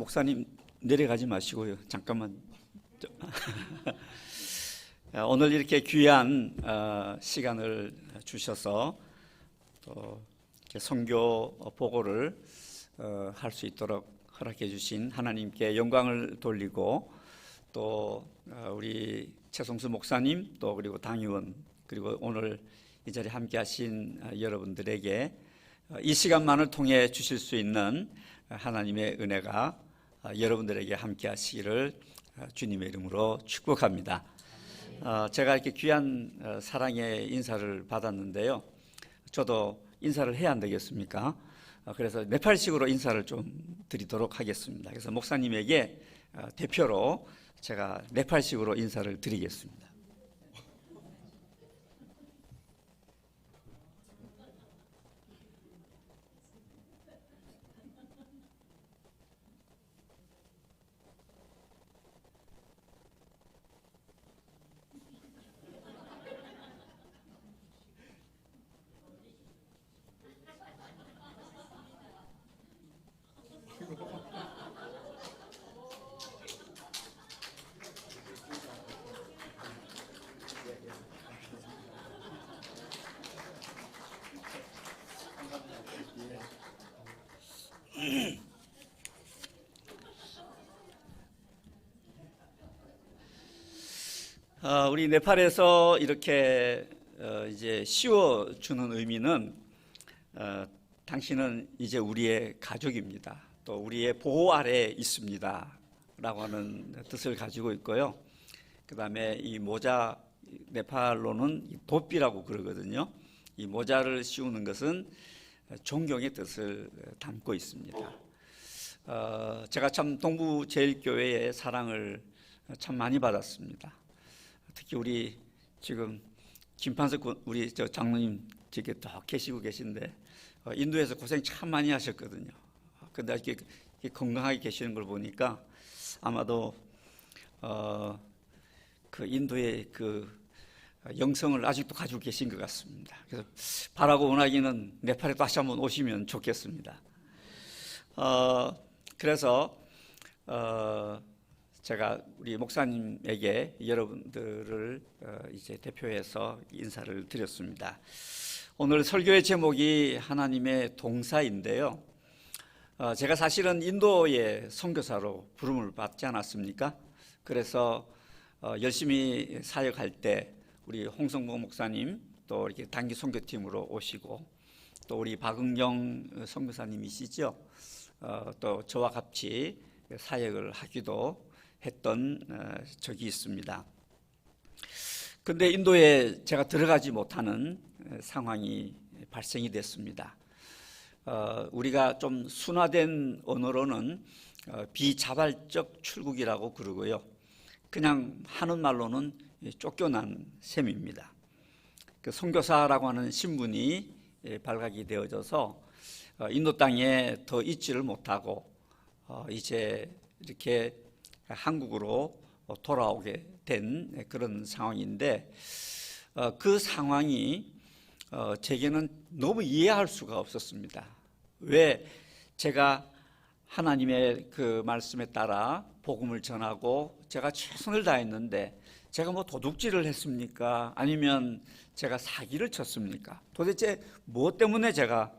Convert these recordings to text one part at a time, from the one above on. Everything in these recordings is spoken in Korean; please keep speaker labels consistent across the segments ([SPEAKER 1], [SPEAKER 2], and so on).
[SPEAKER 1] 목사님 내려가지 마시고요. 잠깐만. 오늘 이렇게 귀한 시간을 주셔서 또 선교 보고를 할 수 있도록 허락해 주신 하나님께 영광을 돌리고 또 우리 최성수 목사님 또 그리고 당의원 그리고 오늘 이 자리에 함께 하신 여러분들에게 이 시간만을 통해 주실 수 있는 하나님의 은혜가 여러분들에게 함께 하시기를 주님의 이름으로 축복합니다. 제가 이렇게 귀한 사랑의 인사를 받았는데요. 저도 인사를 해야 안 되겠습니까? 그래서 네팔식으로 인사를 좀 드리도록 하겠습니다. 그래서 목사님에게 대표로 제가 네팔식으로 인사를 드리겠습니다. 우리 네팔에서 이렇게 이제 씌워주는 의미는 당신은 이제 우리의 가족입니다. 또 우리의 보호 아래에 있습니다. 라고 하는 뜻을 가지고 있고요. 그 다음에 이 모자, 네팔로는 도삐라고 그러거든요. 이 모자를 씌우는 것은 존경의 뜻을 담고 있습니다. 제가 참 동부제일교회의 사랑을 참 많이 받았습니다. 특히 우리 지금 김판석 우리 저 장로님 저기 더 계시고 계신데 인도에서 고생 참 많이 하셨거든요. 근데 이렇게 건강하게 계시는 걸 보니까 아마도 그 인도의 그 영성을 아직도 가지고 계신 것 같습니다. 그래서 바라고 원하기는 네팔에 다시 한번 오시면 좋겠습니다. 그래서 제가 우리 목사님에게 여러분들을 이제 대표해서 인사를 드렸습니다. 오늘 설교의 제목이 하나님의 동사인데요. 제가 사실은 인도의 선교사로 부름을 받지 않았습니까? 그래서 열심히 사역할 때 우리 홍성보 목사님 또 이렇게 단기 선교팀으로 오시고 또 우리 박은경 선교사님이시죠. 또 저와 같이 사역을 하기도 했던 적이 있습니다. 근데 인도에 제가 들어가지 못하는 상황이 발생이 됐습니다. 우리가 좀 순화된 언어로는 비자발적 출국이라고 그러고요. 그냥 하는 말로는 쫓겨난 셈입니다. 그 선교사라고 하는 신분이 발각이 되어져서 인도 땅에 더 있지를 못하고 이제 이렇게 한국으로 돌아오게 된 그런 상황인데 그 상황이 제게는 너무 이해할 수가 없었습니다. 왜 제가 하나님의 그 말씀에 따라 복음을 전하고 제가 최선을 다했는데 제가 뭐 도둑질을 했습니까? 아니면 제가 사기를 쳤습니까? 도대체 무엇 때문에 제가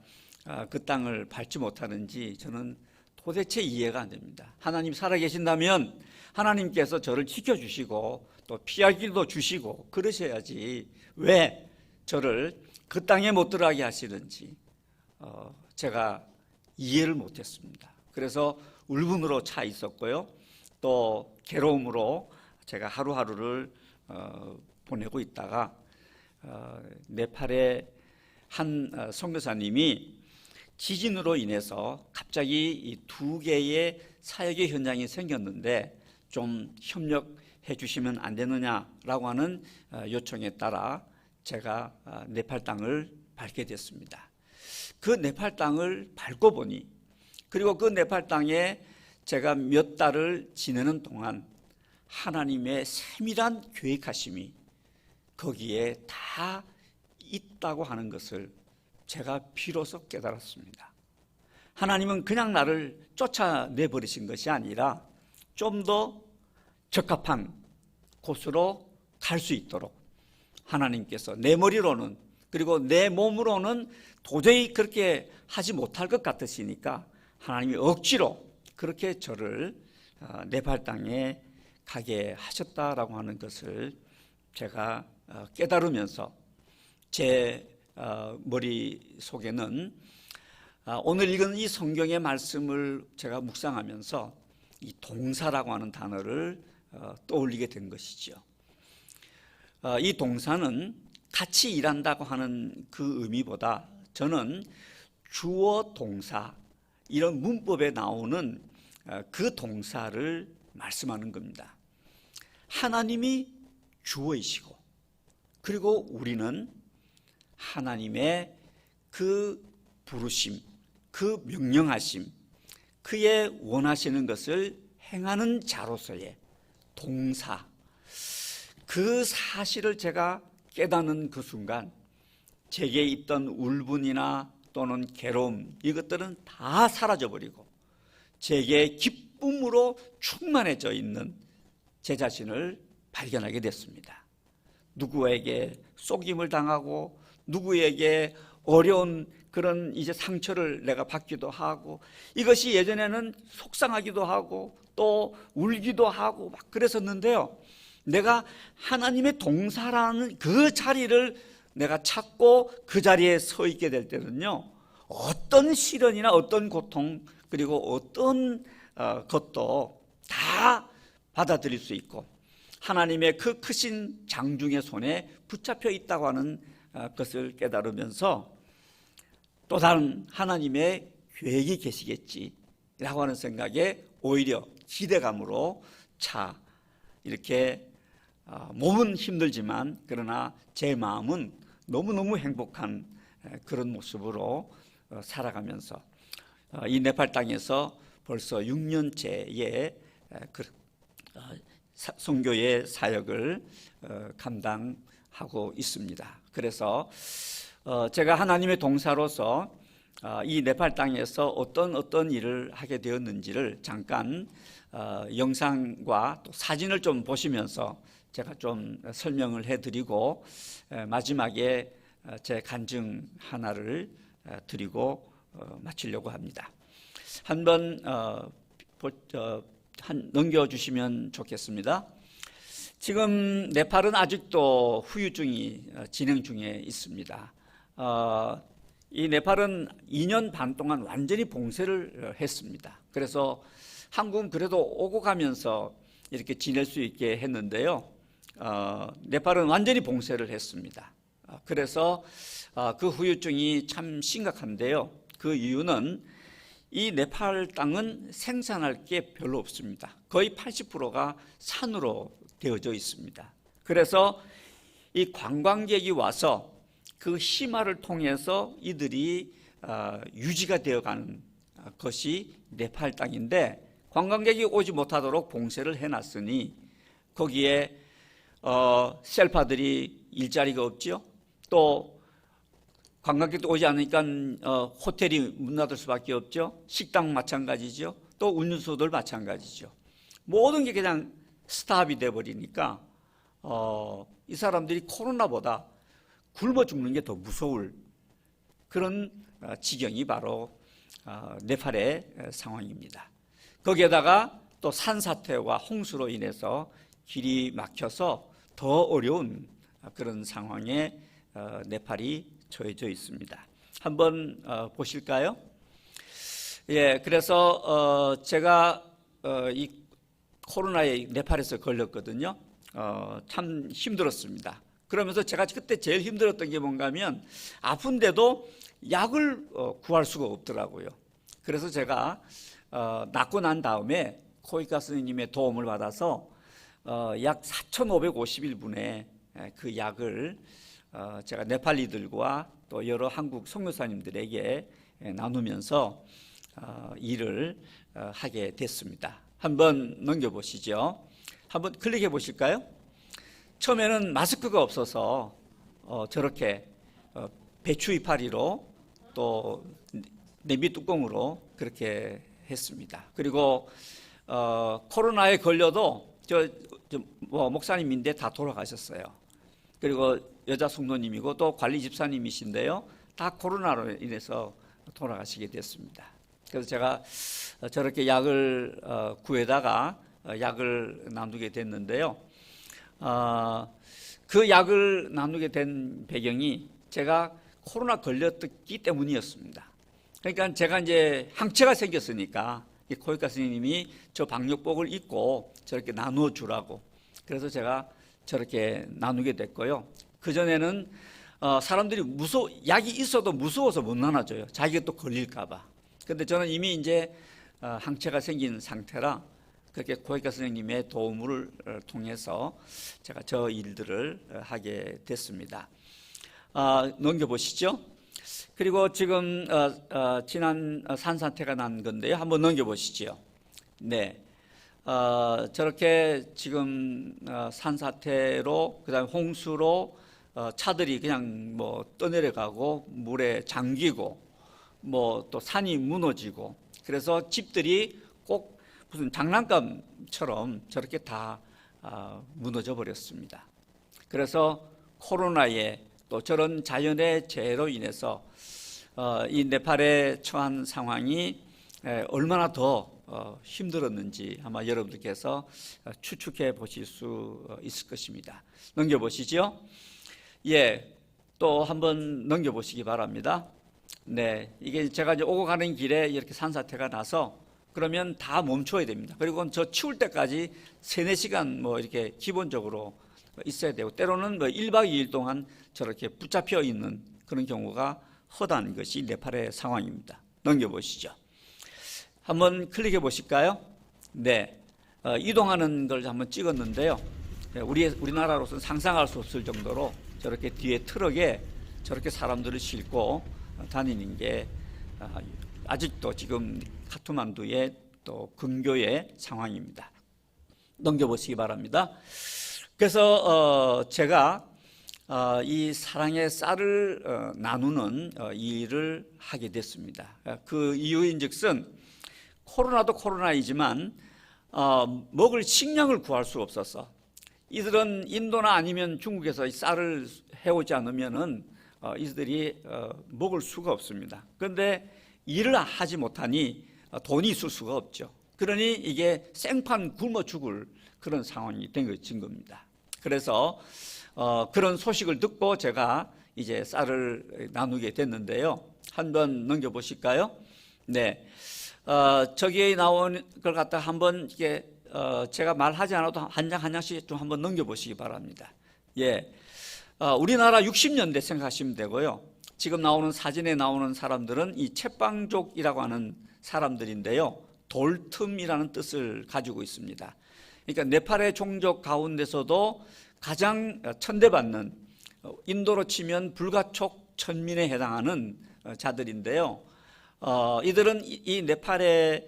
[SPEAKER 1] 그 땅을 밟지 못하는지 저는 도대체 이해가 안 됩니다. 하나님 살아계신다면 하나님께서 저를 지켜주시고 또 피할 길도 주시고 그러셔야지 왜 저를 그 땅에 못 들어가게 하시는지 제가 이해를 못했습니다. 그래서 울분으로 차 있었고요. 또 괴로움으로 제가 하루하루를 보내고 있다가 네팔의 한 선교사님이 지진으로 인해서 갑자기 이 두 개의 사역의 현장이 생겼는데 좀 협력해 주시면 안 되느냐라고 하는 요청에 따라 제가 네팔 땅을 밟게 됐습니다. 그 네팔 땅을 밟고 보니 그리고 그 네팔 땅에 제가 몇 달을 지내는 동안 하나님의 세밀한 계획하심이 거기에 다 있다고 하는 것을 제가 비로소 깨달았습니다. 하나님은 그냥 나를 쫓아내 버리신 것이 아니라 좀 더 적합한 곳으로 갈 수 있도록 하나님께서 내 머리로는, 그리고 내 몸으로는 도저히 그렇게 하지 못할 것 같으시니까 하나님이 억지로 그렇게 저를 네팔 땅에 가게 하셨다라고 하는 것을 제가 깨달으면서 제 머릿속에는 오늘 읽은 이 성경의 말씀을 제가 묵상하면서 이 동사라고 하는 단어를 떠올리게 된 것이죠. 이 동사는 같이 일한다고 하는 그 의미보다 저는 주어 동사, 이런 문법에 나오는 그 동사를 말씀하는 겁니다. 하나님이 주어이시고, 그리고 우리는 하나님의 그 부르심, 그 명령하심, 그의 원하시는 것을 행하는 자로서의 동사, 그 사실을 제가 깨닫는 그 순간 제게 있던 울분이나 또는 괴로움, 이것들은 다 사라져버리고 제게 기쁨으로 충만해져 있는 제 자신을 발견하게 됐습니다. 누구에게 속임을 당하고 누구에게 어려운 그런 이제 상처를 내가 받기도 하고, 이것이 예전에는 속상하기도 하고 또 울기도 하고 막 그랬었는데요, 내가 하나님의 동사라는 그 자리를 내가 찾고 그 자리에 서 있게 될 때는요, 어떤 시련이나 어떤 고통, 그리고 어떤 것도 다 받아들일 수 있고 하나님의 그 크신 장중의 손에 붙잡혀 있다고 하는 것을 깨달으면서 또 다른 하나님의 계획이 계시겠지라고 하는 생각에 오히려 기대감으로 이렇게 몸은 힘들지만 그러나 제 마음은 너무너무 행복한 그런 모습으로 살아가면서 이 네팔 땅에서 벌써 6년째의 선교의 사역을 감당하고 있습니다. 그래서 제가 하나님의 동사로서 이 네팔 땅에서 어떤 일을 하게 되었는지를 잠깐 영상과 또 사진을 좀 보시면서 제가 좀 설명을 해드리고 마지막에 제 간증 하나를 드리고 마치려고 합니다. 한번 넘겨주시면 좋겠습니다. 지금 네팔은 아직도 후유증이 진행 중에 있습니다. 이 네팔은 2년 반 동안 완전히 봉쇄를 했습니다. 그래서 한국은 그래도 오고 가면서 이렇게 지낼 수 있게 했는데요, 네팔은 완전히 봉쇄를 했습니다. 그래서 그 후유증이 참 심각한데요, 그 이유는 이 네팔 땅은 생산할 게 별로 없습니다. 거의 80%가 산으로 되어져 있습니다. 그래서 이 관광객이 와서 그 희마를 통해서 이들이 유지가 되어가는 것이 네팔 땅인데, 관광객이 오지 못하도록 봉쇄를 해놨으니 거기에 셀파들이 일자리가 없죠. 또 관광객도 오지 않으니까 호텔이 문 닫을 수밖에 없죠. 식당 마찬가지죠. 또 운輸소들 마찬가지죠. 모든 게 그냥 스탑이 돼버리니까 이 사람들이 코로나보다 굶어 죽는 게 더 무서울 그런 지경이 바로 네팔의 상황입니다. 거기에다가 또 산사태와 홍수로 인해서 길이 막혀서 더 어려운 그런 상황에 네팔이 처해져 있습니다. 한번 보실까요? 예, 그래서 제가 이 코로나에 네팔에서 걸렸거든요. 참 힘들었습니다. 그러면서 제가 그때 제일 힘들었던 게 뭔가 하면 아픈데도 약을 구할 수가 없더라고요. 그래서 제가 낫고 난 다음에 코이카 스님의 도움을 받아서 약 4,551분의 그 약을 제가 네팔리들과 또 여러 한국 선교사님들에게 나누면서 일을 하게 됐습니다. 한번 넘겨보시죠. 한번 클릭해 보실까요? 처음에는 마스크가 없어서 저렇게 배추 이파리로 또 냄비 뚜껑으로 그렇게 했습니다. 그리고 코로나에 걸려도 목사님인데 다 돌아가셨어요. 그리고 여자 성도님이고 또 관리 집사님이신데요, 다 코로나로 인해서 돌아가시게 됐습니다. 그래서 제가 저렇게 약을 구해다가 약을 나누게 됐는데요. 그 약을 나누게 된 배경이 제가 코로나 걸렸기 때문이었습니다. 그러니까 제가 이제 항체가 생겼으니까 이 코이카 스님이 저 방역복을 입고 저렇게 나누어 주라고, 그래서 제가 저렇게 나누게 됐고요. 그전에는 사람들이 약이 있어도 무서워서 못 나눠줘요. 자기가 또 걸릴까봐. 근데 저는 이미 이제 항체가 생긴 상태라 그렇게 코이카 선생님의 도움을 통해서 제가 저 일들을 하게 됐습니다. 넘겨보시죠. 그리고 지금 지난 산사태가 난 건데요. 한번 넘겨보시죠. 네, 저렇게 지금 산사태로, 그다음에 홍수로 차들이 그냥 뭐 떠내려가고 물에 잠기고 뭐 또 산이 무너지고, 그래서 집들이 꼭 무슨 장난감처럼 저렇게 다 무너져 버렸습니다. 그래서 코로나에 또 저런 자연의 재해로 인해서 이 네팔에 처한 상황이 얼마나 더 힘들었는지 아마 여러분들께서 추측해 보실 수 있을 것입니다. 넘겨보시죠. 예, 또 한번 넘겨보시기 바랍니다. 네, 이게 제가 이제 오고 가는 길에 이렇게 산사태가 나서 그러면 다 멈춰야 됩니다. 그리고 저 치울 때까지 3-4시간 뭐 이렇게 기본적으로 있어야 되고, 때로는 뭐 1박 2일 동안 저렇게 붙잡혀 있는 그런 경우가 허다한 것이 네팔의 상황입니다. 넘겨보시죠. 한번 클릭해 보실까요? 네, 이동하는 걸 한번 찍었는데요. 우리나라로서는 상상할 수 없을 정도로 저렇게 뒤에 트럭에 저렇게 사람들을 싣고 다니는 게 아직도 지금 카트만두의 또 근교의 상황입니다. 넘겨보시기 바랍니다. 그래서 제가 이 사랑의 쌀을 나누는 일을 하게 됐습니다. 그 이유인즉슨 코로나도 코로나이지만 먹을 식량을 구할 수 없어서, 이들은 인도나 아니면 중국에서 이 쌀을 해오지 않으면은 이들이 먹을 수가 없습니다. 그런데 일을 하지 못하니 돈이 있을 수가 없죠. 그러니 이게 생판 굶어 죽을 그런 상황이 된 겁니다. 그래서 그런 소식을 듣고 제가 이제 쌀을 나누게 됐는데요. 한번 넘겨보실까요? 네, 저기에 나온 걸 갖다 한번 이게 제가 말하지 않아도 한 장 한 장씩 좀 한번 넘겨보시기 바랍니다. 예, 우리나라 60년대 생각하시면 되고요. 지금 나오는 사진에 나오는 사람들은 이 채빵족이라고 하는 사람들인데요, 돌틈이라는 뜻을 가지고 있습니다. 그러니까 네팔의 종족 가운데서도 가장 천대받는, 인도로 치면 불가촉 천민에 해당하는 자들인데요. 이들은 이 네팔의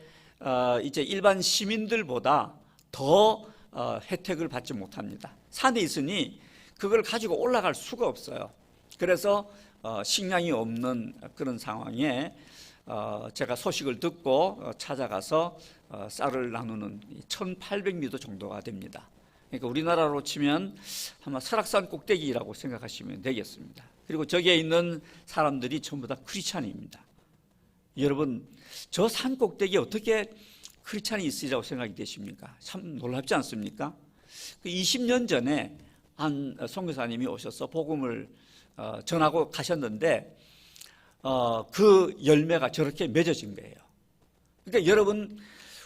[SPEAKER 1] 이제 일반 시민들보다 더 혜택을 받지 못합니다. 산에 있으니 그걸 가지고 올라갈 수가 없어요. 그래서 식량이 없는 그런 상황에 제가 소식을 듣고 찾아가서 쌀을 나누는 1800m 정도가 됩니다. 그러니까 우리나라로 치면 아마 설악산 꼭대기라고 생각하시면 되겠습니다. 그리고 저기에 있는 사람들이 전부 다 크리스찬입니다. 여러분, 저 산 꼭대기에 어떻게 크리스찬이 있으리라고 생각이 되십니까? 참 놀랍지 않습니까? 20년 전에 한 선교사님이 오셔서 복음을 전하고 가셨는데 그 열매가 저렇게 맺어진 거예요. 그러니까 여러분,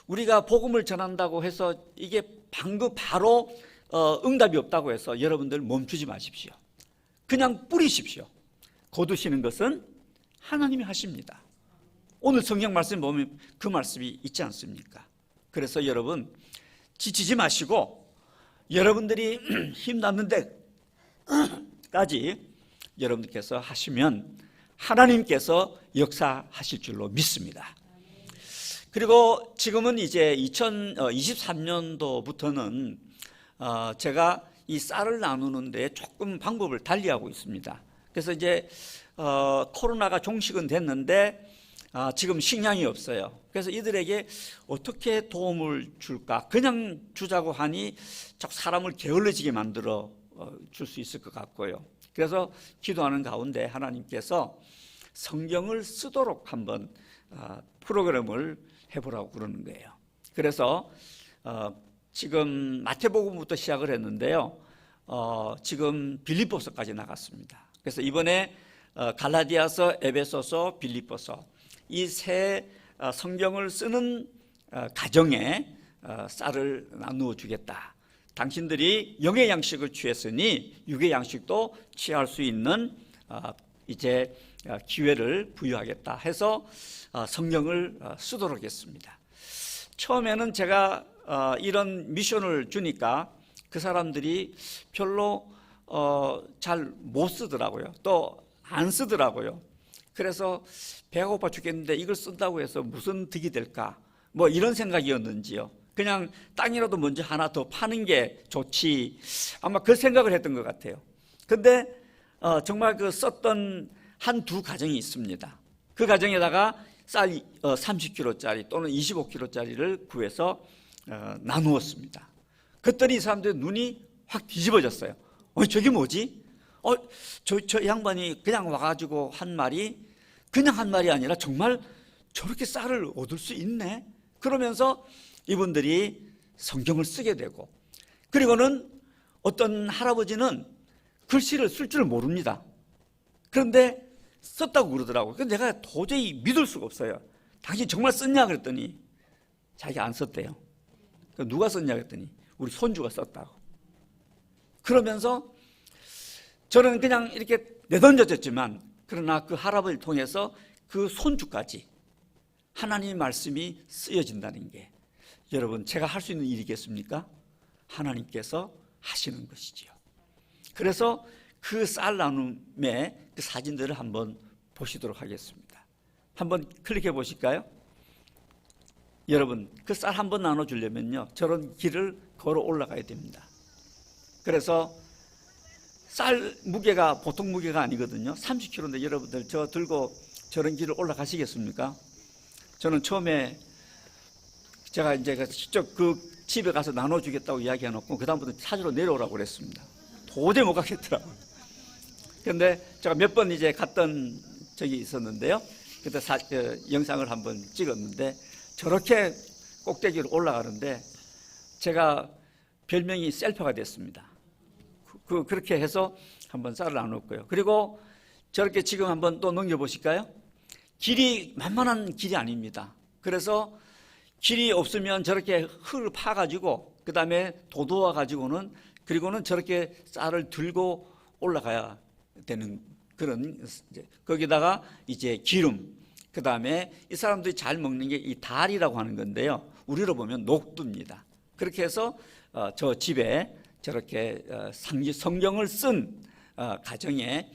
[SPEAKER 1] 우리가 복음을 전한다고 해서 이게 방금 바로 응답이 없다고 해서 여러분들 멈추지 마십시오. 그냥 뿌리십시오. 거두시는 것은 하나님이 하십니다. 오늘 성경 말씀 보면 그 말씀이 있지 않습니까? 그래서 여러분, 지치지 마시고 여러분들이 힘났는 데까지 여러분들께서 하시면 하나님께서 역사하실 줄로 믿습니다. 그리고 지금은 이제 2023년도부터는 제가 이 쌀을 나누는 데 조금 방법을 달리하고 있습니다. 그래서 이제 코로나가 종식은 됐는데 지금 식량이 없어요. 그래서 이들에게 어떻게 도움을 줄까? 그냥 주자고 하니 자꾸 사람을 게을러지게 만들어 줄 수 있을 것 같고요. 그래서 기도하는 가운데 하나님께서 성경을 쓰도록 한번 프로그램을 해보라고 그러는 거예요. 그래서 지금 마태복음부터 시작을 했는데요. 지금 빌립보서까지 나갔습니다. 그래서 이번에 갈라디아서, 에베소서, 빌립보서 이 세 성경을 쓰는 가정에 쌀을 나누어 주겠다. 당신들이 영의 양식을 취했으니 육의 양식도 취할 수 있는 이제 기회를 부여하겠다 해서 성경을 쓰도록 했습니다. 처음에는 제가 이런 미션을 주니까 그 사람들이 별로 잘 못 쓰더라고요. 또 안 쓰더라고요. 그래서 배가 고파 죽겠는데 이걸 쓴다고 해서 무슨 득이 될까? 뭐 이런 생각이었는지요. 그냥 땅이라도 먼저 하나 더 파는 게 좋지. 아마 그 생각을 했던 것 같아요. 근데 정말 그 썼던 한두 가정이 있습니다. 그 가정에다가 쌀 30kg짜리 또는 25kg짜리를 구해서 나누었습니다. 그랬더니 이 사람들의 눈이 확 뒤집어졌어요. 저게 뭐지? 저 양반이 그냥 와가지고 한 말이 그냥 한 말이 아니라 정말 저렇게 쌀을 얻을 수 있네? 그러면서 이분들이 성경을 쓰게 되고, 그리고는 어떤 할아버지는 글씨를 쓸 줄 모릅니다. 그런데 썼다고 그러더라고요. 근데 내가 도저히 믿을 수가 없어요. 당신 정말 썼냐 그랬더니 자기가 안 썼대요. 누가 썼냐 그랬더니 우리 손주가 썼다고. 그러면서 저는 그냥 이렇게 내던져졌지만, 그러나 그 할아버지를 통해서 그 손주까지 하나님의 말씀이 쓰여진다는 게, 여러분 제가 할 수 있는 일이겠습니까? 하나님께서 하시는 것이지요. 그래서 그 쌀 나눔의 그 사진들을 한번 보시도록 하겠습니다. 한번 클릭해 보실까요? 여러분 그 쌀 한번 나눠주려면요 저런 길을 걸어 올라가야 됩니다. 그래서 쌀 무게가 보통 무게가 아니거든요. 30kg인데 여러분들 저 들고 저런 길을 올라가시겠습니까? 저는 처음에 제가 이제 직접 그 집에 가서 나눠주겠다고 이야기해놓고 그 다음부터 찾으러 내려오라고 그랬습니다. 도저히 못 가겠더라고요. 그런데 제가 몇 번 이제 갔던 적이 있었는데요. 그때 영상을 한번 찍었는데 저렇게 꼭대기로 올라가는데 제가 별명이 셀퍼가 됐습니다. 그렇게 해서 한번 쌀을 나눴고요. 그리고 저렇게 지금 한번 또 넘겨보실까요? 길이 만만한 길이 아닙니다. 그래서 길이 없으면 저렇게 흙을 파가지고 그 다음에 도도와 가지고는, 그리고는 저렇게 쌀을 들고 올라가야 되는 그런, 거기다가 이제 기름, 그 다음에 이 사람들이 잘 먹는 게 이 달이라고 하는 건데요. 우리로 보면 녹두입니다. 그렇게 해서 저 집에 저렇게 성경을 쓴 가정에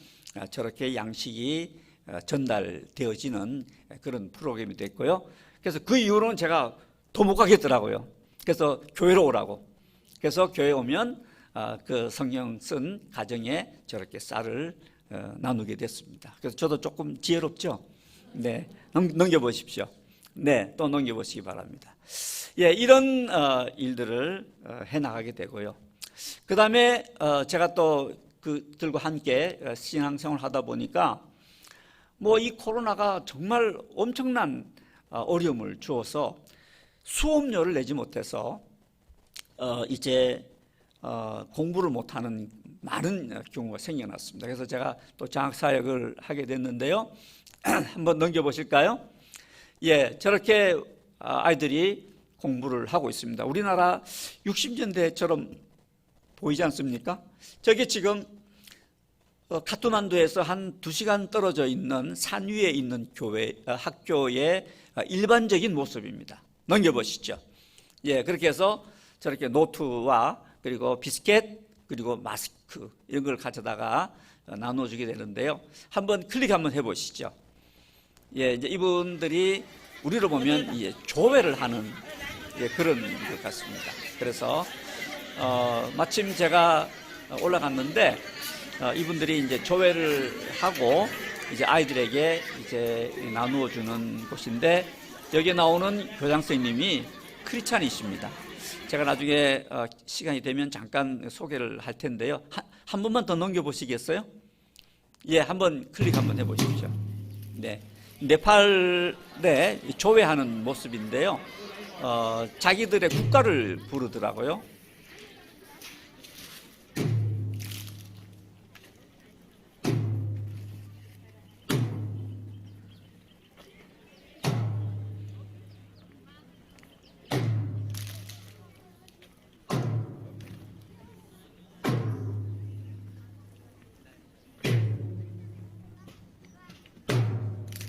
[SPEAKER 1] 저렇게 양식이 전달되어지는 그런 프로그램이 됐고요. 그래서 그 이후로는 제가 더 못 가겠더라고요. 그래서 교회로 오라고. 그래서 교회 오면 그 성경 쓴 가정에 저렇게 쌀을 나누게 됐습니다. 그래서 저도 조금 지혜롭죠? 네, 넘겨보십시오. 네, 또 넘겨보시기 바랍니다. 예, 이런 일들을 해나가게 되고요. 그 다음에 제가 또 그들과 함께 신앙생활을 하다 보니까 뭐 이 코로나가 정말 엄청난 어려움을 주어서 수업료를 내지 못해서 이제 공부를 못하는 많은 경우가 생겨났습니다. 그래서 제가 또 장학사역을 하게 됐는데요. 한번 넘겨보실까요? 예, 저렇게 아이들이 공부를 하고 있습니다. 우리나라 60년대처럼 보이지 않습니까? 저게 지금 카트만두에서 한 2시간 떨어져 있는 산 위에 있는 학교의 일반적인 모습입니다. 넘겨보시죠. 예, 그렇게 해서 저렇게 노트와 그리고 비스켓 그리고 마스크 이런 걸 가져다가 나눠주게 되는데요. 한번 클릭 한번 해보시죠. 예, 이제 이분들이 우리로 보면 조회를 하는 그런 것 같습니다. 그래서 마침 제가 올라갔는데 이분들이 이제 조회를 하고 이제 아이들에게 이제 나누어 주는 곳인데, 여기에 나오는 교장 선생님이 크리스찬이십니다. 제가 나중에 시간이 되면 잠깐 소개를 할 텐데요. 한 번만 더 넘겨 보시겠어요? 예, 한번 클릭 한번 해 보십시오. 네. 네팔에 조회하는 모습인데요. 자기들의 국가를 부르더라고요.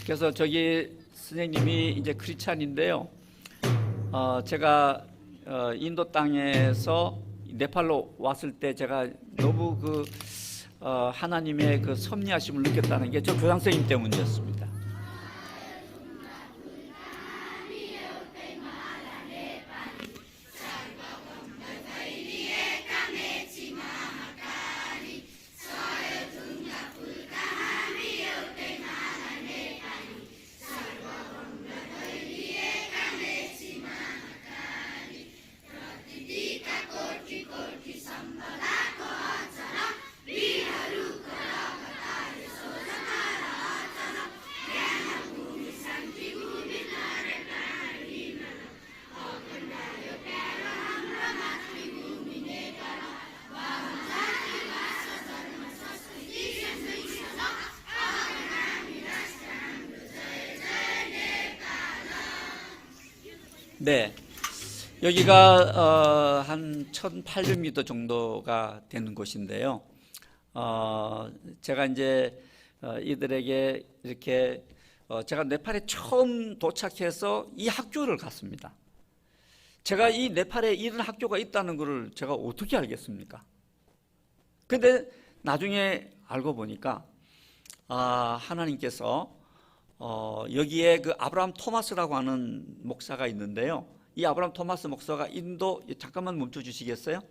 [SPEAKER 1] 그래서 저기 선생님이 이제 크리스찬인데요. 제가 인도 땅에서 네팔로 왔을 때 제가 너무 하나님의 그 섭리하심을 느꼈다는 게 저 교장 선생님 때문이었습니다. 네, 여기가 한 1,800m 정도가 되는 곳인데요. 제가 이제 이들에게 이렇게 제가 네팔에 처음 도착해서 이 학교를 갔습니다. 제가 이 네팔에 이런 학교가 있다는 것을 제가 어떻게 알겠습니까? 근데 나중에 알고 보니까 하나님께서 여기에 그 아브라함 토마스라고 하는 목사가 있는데요. 이 아브라함 토마스 목사가 인도, 잠깐만 멈춰 주시겠어요?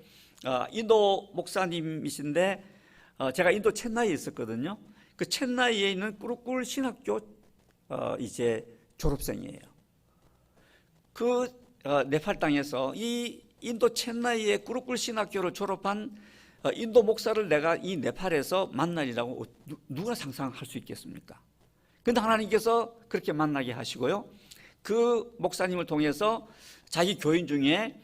[SPEAKER 1] 인도 목사님이신데 제가 인도 첸나이에 있었거든요. 그 첸나이에 있는 꾸르꿀 신학교 이제 졸업생이에요. 그 네팔 땅에서 이 인도 첸나이의 꾸르꿀 신학교를 졸업한 인도 목사를 내가 이 네팔에서 만나리라고 누가 상상할 수 있겠습니까? 근데 하나님께서 그렇게 만나게 하시고요. 그 목사님을 통해서 자기 교인 중에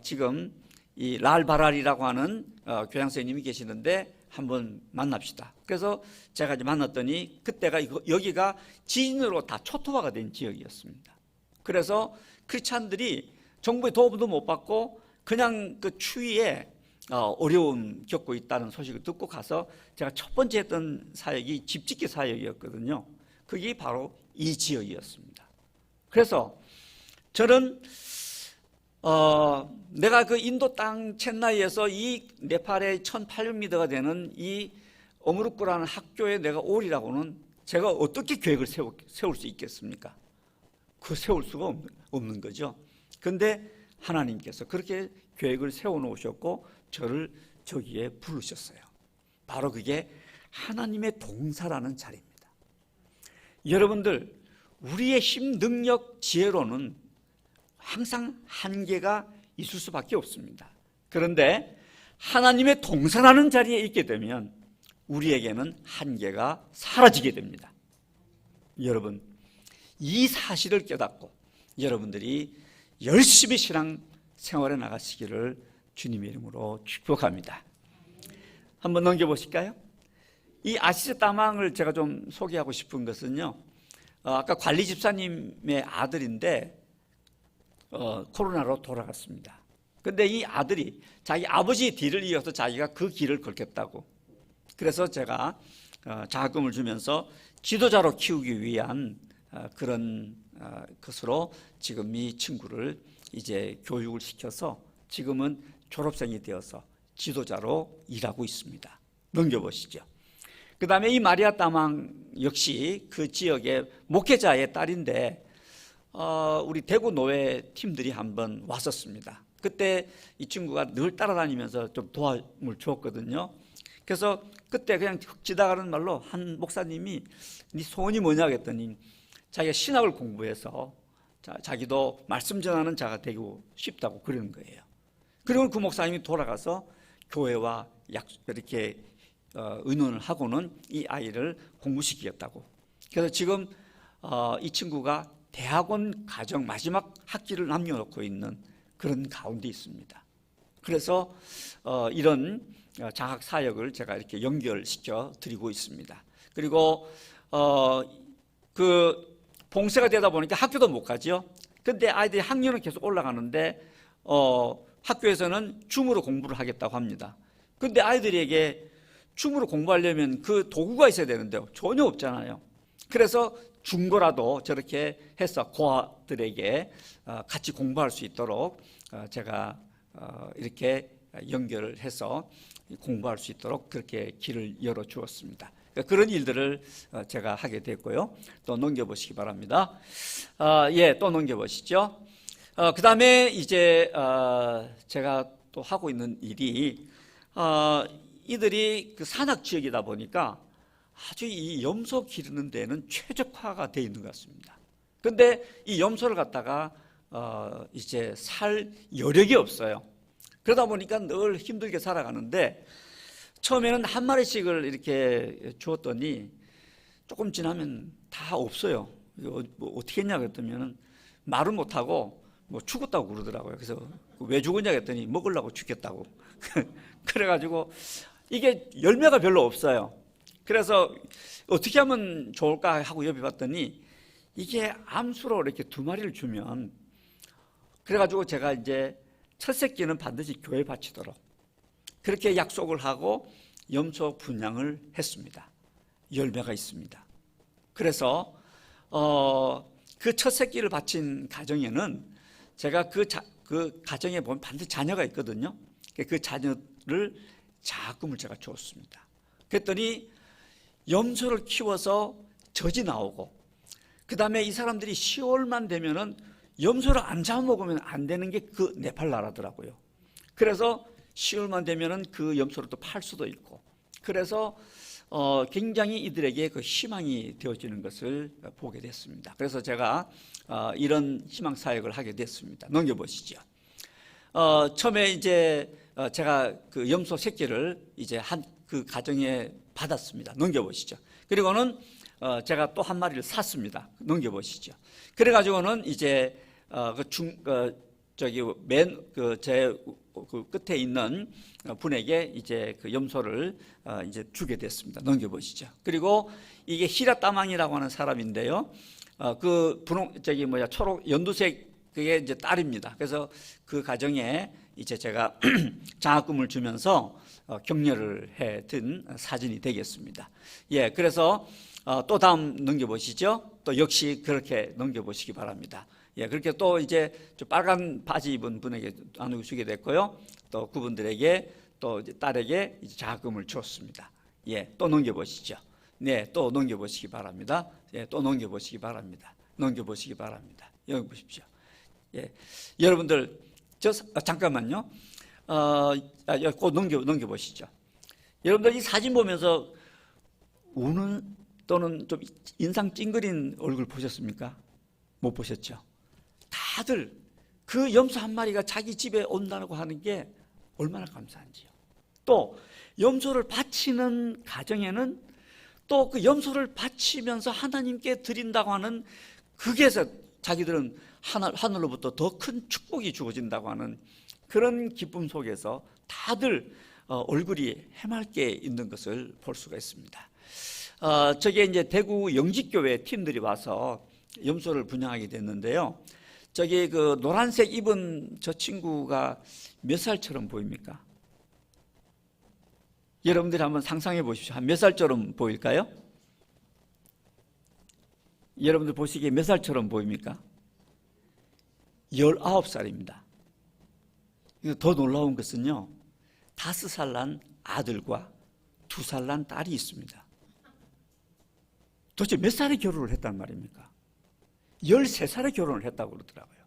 [SPEAKER 1] 지금 이 랄바랄이라고 하는 교장 선생님이 계시는데 한번 만납시다. 그래서 제가 이제 만났더니 그때가 여기가 지진으로 다 초토화가 된 지역이었습니다. 그래서 크리스찬들이 정부의 도움도 못 받고 그냥 그 추위에 어려움 겪고 있다는 소식을 듣고 가서 제가 첫 번째 했던 사역이 집짓기 사역이었거든요. 그게 바로 이 지역이었습니다. 그래서 저는 내가 그 인도 땅 첸나이에서 이 네팔의 1,800m가 되는 이 어무르꾸라는 학교에 내가 오리라고는 제가 어떻게 계획을 세울 수 있겠습니까? 그 세울 수가 없는 거죠. 그런데 하나님께서 그렇게 계획을 세워놓으셨고 저를 저기에 부르셨어요. 바로 그게 하나님의 동사라는 자리입니다. 여러분들, 우리의 힘, 능력, 지혜로는 항상 한계가 있을 수밖에 없습니다. 그런데 하나님의 동사라는 자리에 있게 되면 우리에게는 한계가 사라지게 됩니다. 여러분, 이 사실을 깨닫고 여러분들이 열심히 신앙 생활에 나가시기를 주님의 이름으로 축복합니다. 한번 넘겨보실까요? 이 아시스 따망을 제가 좀 소개하고 싶은 것은요, 아까 관리 집사님의 아들인데 코로나로 돌아갔습니다. 근데 이 아들이 자기 아버지의 뒤를 이어서 자기가 그 길을 걷겠다고, 그래서 제가 자금을 주면서 지도자로 키우기 위한 그런 것으로 지금 이 친구를 이제 교육을 시켜서 지금은 졸업생이 되어서 지도자로 일하고 있습니다. 넘겨보시죠. 그 다음에 이 마리아 따망 역시 그 지역의 목회자의 딸인데 우리 대구 노회 팀들이 한번 왔었습니다. 그때 이 친구가 늘 따라다니면서 좀 도움을 주었거든요. 그래서 그때 그냥 흑 지나가는 말로 한 목사님이 네 소원이 뭐냐 했더니 자기가 신학을 공부해서 자기도 말씀 전하는 자가 되고 싶다고 그러는 거예요. 그리고 그 목사님이 돌아가서 교회와 이렇게 의논을 하고는 이 아이를 공부시키겠다고. 그래서 지금 이 친구가 대학원 과정 마지막 학기를 남겨놓고 있는 그런 가운데 있습니다. 그래서 이런 장학 사역을 제가 이렇게 연결시켜 드리고 있습니다. 그리고 그 봉쇄가 되다 보니까 학교도 못 가죠. 근데 아이들이 학년은 계속 올라가는데 학교에서는 줌으로 공부를 하겠다고 합니다. 근데 아이들에게 줌으로 공부하려면 그 도구가 있어야 되는데 전혀 없잖아요. 그래서 중고라도 저렇게 해서 고아들에게 같이 공부할 수 있도록 제가 이렇게 연결을 해서 공부할 수 있도록 그렇게 길을 열어 주었습니다. 그런 일들을 제가 하게 됐고요. 또 넘겨보시기 바랍니다. 예, 또 넘겨보시죠. 그 다음에 이제 제가 또 하고 있는 일이 이들이 그 산악 지역이다 보니까 아주 이 염소 기르는 데는 최적화가 되어 있는 것 같습니다. 근데 이 염소를 갖다가 이제 살 여력이 없어요. 그러다 보니까 늘 힘들게 살아가는데 처음에는 한 마리씩을 이렇게 주었더니 조금 지나면 다 없어요. 이거 뭐 어떻게 했냐 그랬더니 말은 못하고 뭐 죽었다고 그러더라고요. 그래서 왜 죽었냐 그랬더니 먹으려고 죽겠다고. 그래가지고 이게 열매가 별로 없어요. 그래서 어떻게 하면 좋을까 하고 여쭤 봤더니 이게 암수로 이렇게 2마리를 주면, 그래가지고 제가 이제 첫 새끼는 반드시 교회에 바치도록 그렇게 약속을 하고 염소 분양을 했습니다. 열매가 있습니다. 그래서 그 첫 새끼를 바친 가정에는 제가 그 가정에 보면 반드시 자녀가 있거든요. 그 자녀를 자금을 제가 줬습니다. 그랬더니 염소를 키워서 젖이 나오고, 그 다음에 이 사람들이 10월만 되면은 염소를 안 잡아먹으면 안 되는 게 그 네팔 나라더라고요. 그래서 10월만 되면은 그 염소를 또 팔 수도 있고, 그래서 굉장히 이들에게 그 희망이 되어지는 것을 보게 됐습니다. 그래서 제가 이런 희망 사역을 하게 됐습니다. 넘겨보시죠. 처음에 이제 제가 그 염소 새끼를 이제 그 가정에 받았습니다. 넘겨보시죠. 그리고는 제가 또 한 마리를 샀습니다. 넘겨보시죠. 그래가지고는 이제 제 그 끝에 있는 분에게 이제 그 염소를 이제 주게 됐습니다. 넘겨보시죠. 그리고 이게 히라따망이라고 하는 사람인데요. 그 초록 연두색 그게 이제 딸입니다. 그래서 그 가정에 이제 제가 장학금을 주면서 격려를 해둔 사진이 되겠습니다. 예, 그래서 또 다음 넘겨보시죠. 또 역시 그렇게 넘겨보시기 바랍니다. 예, 그렇게 또 이제 빨간 바지 입은 분에게 나누고 주게 됐고요. 또 그분들에게 또 이제 딸에게 이제 장학금을 줬습니다. 예, 또 넘겨보시죠. 네, 또 넘겨보시기 바랍니다. 예, 또 넘겨보시기 바랍니다. 넘겨보시기 바랍니다. 여기 보십시오. 예, 여러분들 잠깐만요. 꼭 넘겨보시죠. 여러분들 이 사진 보면서 우는 또는 좀 인상 찡그린 얼굴 보셨습니까? 못 보셨죠? 다들 그 염소 한 마리가 자기 집에 온다고 하는 게 얼마나 감사한지요. 또 염소를 바치는 가정에는 또 그 염소를 바치면서 하나님께 드린다고 하는 그게서 자기들은 하늘로부터 더 큰 축복이 주어진다고 하는 그런 기쁨 속에서 다들 얼굴이 해맑게 있는 것을 볼 수가 있습니다. 저게 이제 대구 영직교회 팀들이 와서 염소를 분양하게 됐는데요. 저기 그 노란색 입은 저 친구가 몇 살처럼 보입니까? 여러분들이 한번 상상해 보십시오. 한 몇 살처럼 보일까요? 여러분들 보시기에 몇 살처럼 보입니까? 19살입니다. 더 놀라운 것은요, 5살 난 아들과 2살 난 딸이 있습니다. 도대체 몇 살에 결혼을 했단 말입니까? 13살에 결혼을 했다고 그러더라고요.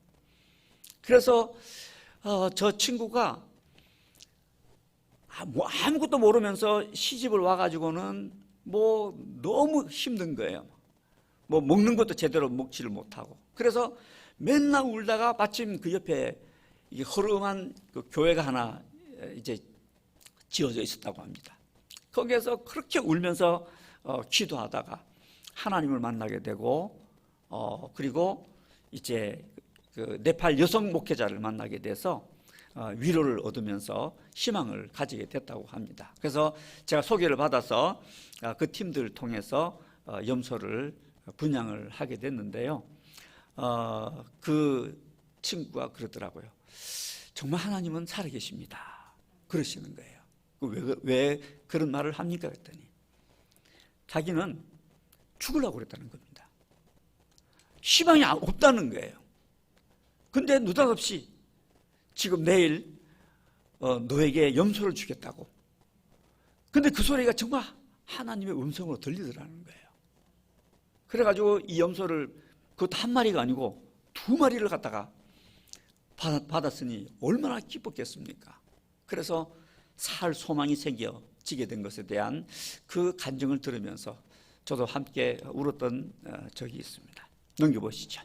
[SPEAKER 1] 그래서 저 친구가 뭐 아무것도 모르면서 시집을 와가지고는 뭐 너무 힘든 거예요. 뭐 먹는 것도 제대로 먹지를 못하고. 그래서 맨날 울다가 마침 그 옆에 이 허름한 그 교회가 하나 이제 지어져 있었다고 합니다. 거기에서 그렇게 울면서 기도하다가 하나님을 만나게 되고, 그리고 이제 그 네팔 여성 목회자를 만나게 돼서 위로를 얻으면서 희망을 가지게 됐다고 합니다. 그래서 제가 소개를 받아서 그 팀들을 통해서 염소를 분양을 하게 됐는데요. 그 친구가 그러더라고요. 정말 하나님은 살아계십니다. 그러시는 거예요. 왜 그런 말을 합니까? 그랬더니 자기는 죽으려고 그랬다는 겁니다. 희망이 없다는 거예요. 근데 느닷없이 지금 내일 너에게 염소를 주겠다고. 근데 그 소리가 정말 하나님의 음성으로 들리더라는 거예요. 그래가지고 이 염소를 그것도 한 마리가 아니고 2마리를 갖다가 받았으니 얼마나 기뻤겠습니까? 그래서 살 소망이 생겨지게 된 것에 대한 그 간증을 들으면서 저도 함께 울었던 적이 있습니다. 넘겨보시죠.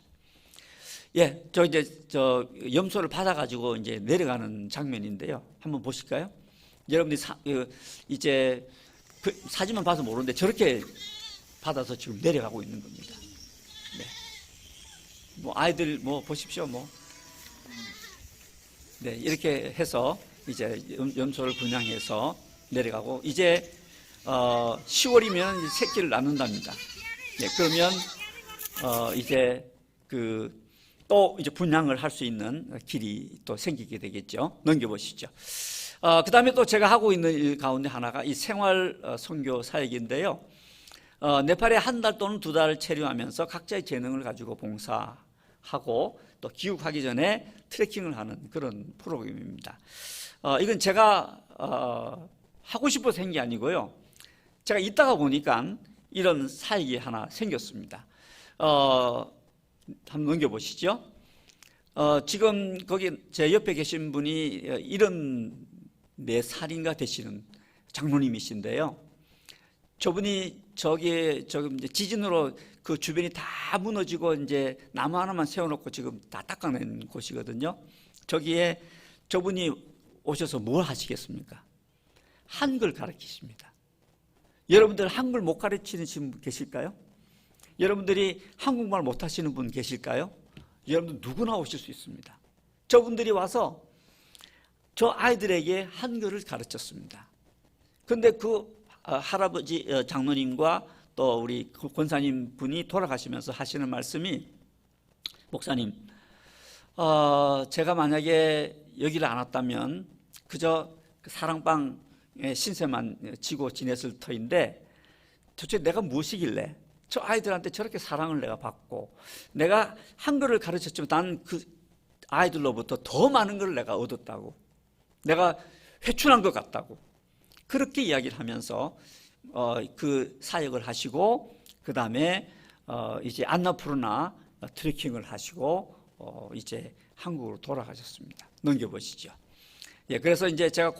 [SPEAKER 1] 예, 저 염소를 받아가지고 이제 내려가는 장면인데요. 한번 보실까요? 여러분들이 이제 그 사진만 봐서 모르는데 저렇게 받아서 지금 내려가고 있는 겁니다. 네. 뭐 아이들 뭐 보십시오, 뭐. 네, 이렇게 해서 이제 염소를 분양해서 내려가고 이제 10월이면 새끼를 낳는답니다. 네, 그러면 이제 또 이제 분양을 할 수 있는 길이 또 생기게 되겠죠. 넘겨보시죠. 그 다음에 또 제가 하고 있는 일 가운데 하나가 이 생활 선교 사역인데요. 네팔에 1달 또는 2달 체류하면서 각자의 재능을 가지고 봉사하고 또 귀국하기 전에 트레킹을 하는 그런 프로그램입니다. 이건 제가 하고 싶어서 한 게 아니고요. 제가 있다가 보니까 이런 사역이 하나 생겼습니다. 한번 넘겨보시죠. 지금 거기 제 옆에 계신 분이 74살인가 되시는 장로님이신데요. 저분이 저기 지진으로 그 주변이 다 무너지고 이제 나무 하나만 세워놓고 지금 다 닦아낸 곳이거든요. 저기에 저분이 오셔서 뭘 하시겠습니까? 한글 가르치십니다. 여러분들 한글 못 가르치는 분 계실까요? 여러분들이 한국말 못 하시는 분 계실까요? 여러분들 누구나 오실 수 있습니다. 저분들이 와서 저 아이들에게 한글을 가르쳤습니다. 근데 그 할아버지 장로님과 또 우리 권사님 분이 돌아가시면서 하시는 말씀이, 목사님, 제가 만약에 여기를 안 왔다면 그저 사랑방의 신세만 지고 지냈을 터인데 도대체 내가 무엇이길래 저 아이들한테 저렇게 사랑을 내가 받고 내가 한글을 가르쳤지만 난 그 아이들로부터 더 많은 걸 내가 얻었다고, 내가 회춘한 것 같다고 그렇게 이야기를 하면서 그 사역을 하시고 그 다음에 이제 안나푸르나 트레킹을 하시고 이제 한국으로 돌아가셨습니다. 넘겨보시죠. 예, 그래서 이제 제가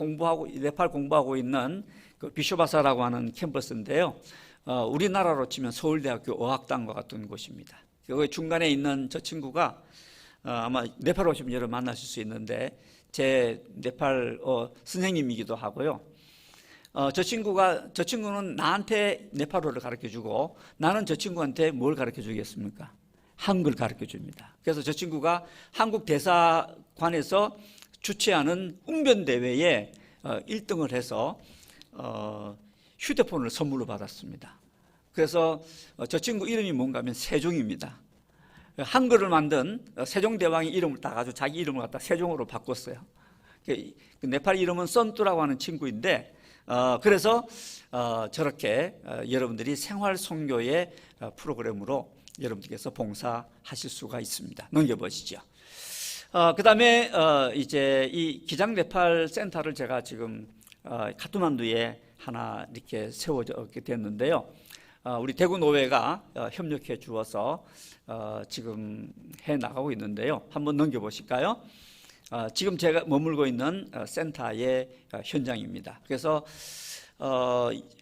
[SPEAKER 1] 네팔 공부하고 있는 그 비쇼바사라고 하는 캠퍼스인데요. 우리나라로 치면 서울대학교 어학당과 같은 곳입니다. 여기 중간에 있는 저 친구가 아마 네팔 오시면 여러분 만나실 수 있는데 제 네팔 선생님이기도 하고요. 저 친구는 나한테 네팔어를 가르쳐주고 나는 저 친구한테 뭘 가르쳐주겠습니까? 한글 가르쳐줍니다. 그래서 저 친구가 한국 대사관에서 주최하는 웅변대회에 1등을 해서 휴대폰을 선물로 받았습니다. 그래서 저 친구 이름이 뭔가 하면 세종입니다. 한글을 만든 세종대왕의 이름을 따가지고 자기 이름을 갖다 세종으로 바꿨어요. 그 네팔 이름은 선뚜라고 하는 친구인데 그래서 저렇게 여러분들이 생활 선교의 프로그램으로 여러분들께서 봉사하실 수가 있습니다. 넘겨보시죠. 그 다음에 이제 이 기장 네팔 센터를 제가 지금 카트만두에 하나 이렇게 세워졌게 됐는데요. 우리 대구 노회가 협력해 주어서 지금 해 나가고 있는데요. 한번 넘겨보실까요? 지금 제가 머물고 있는 센터의 현장입니다. 그래서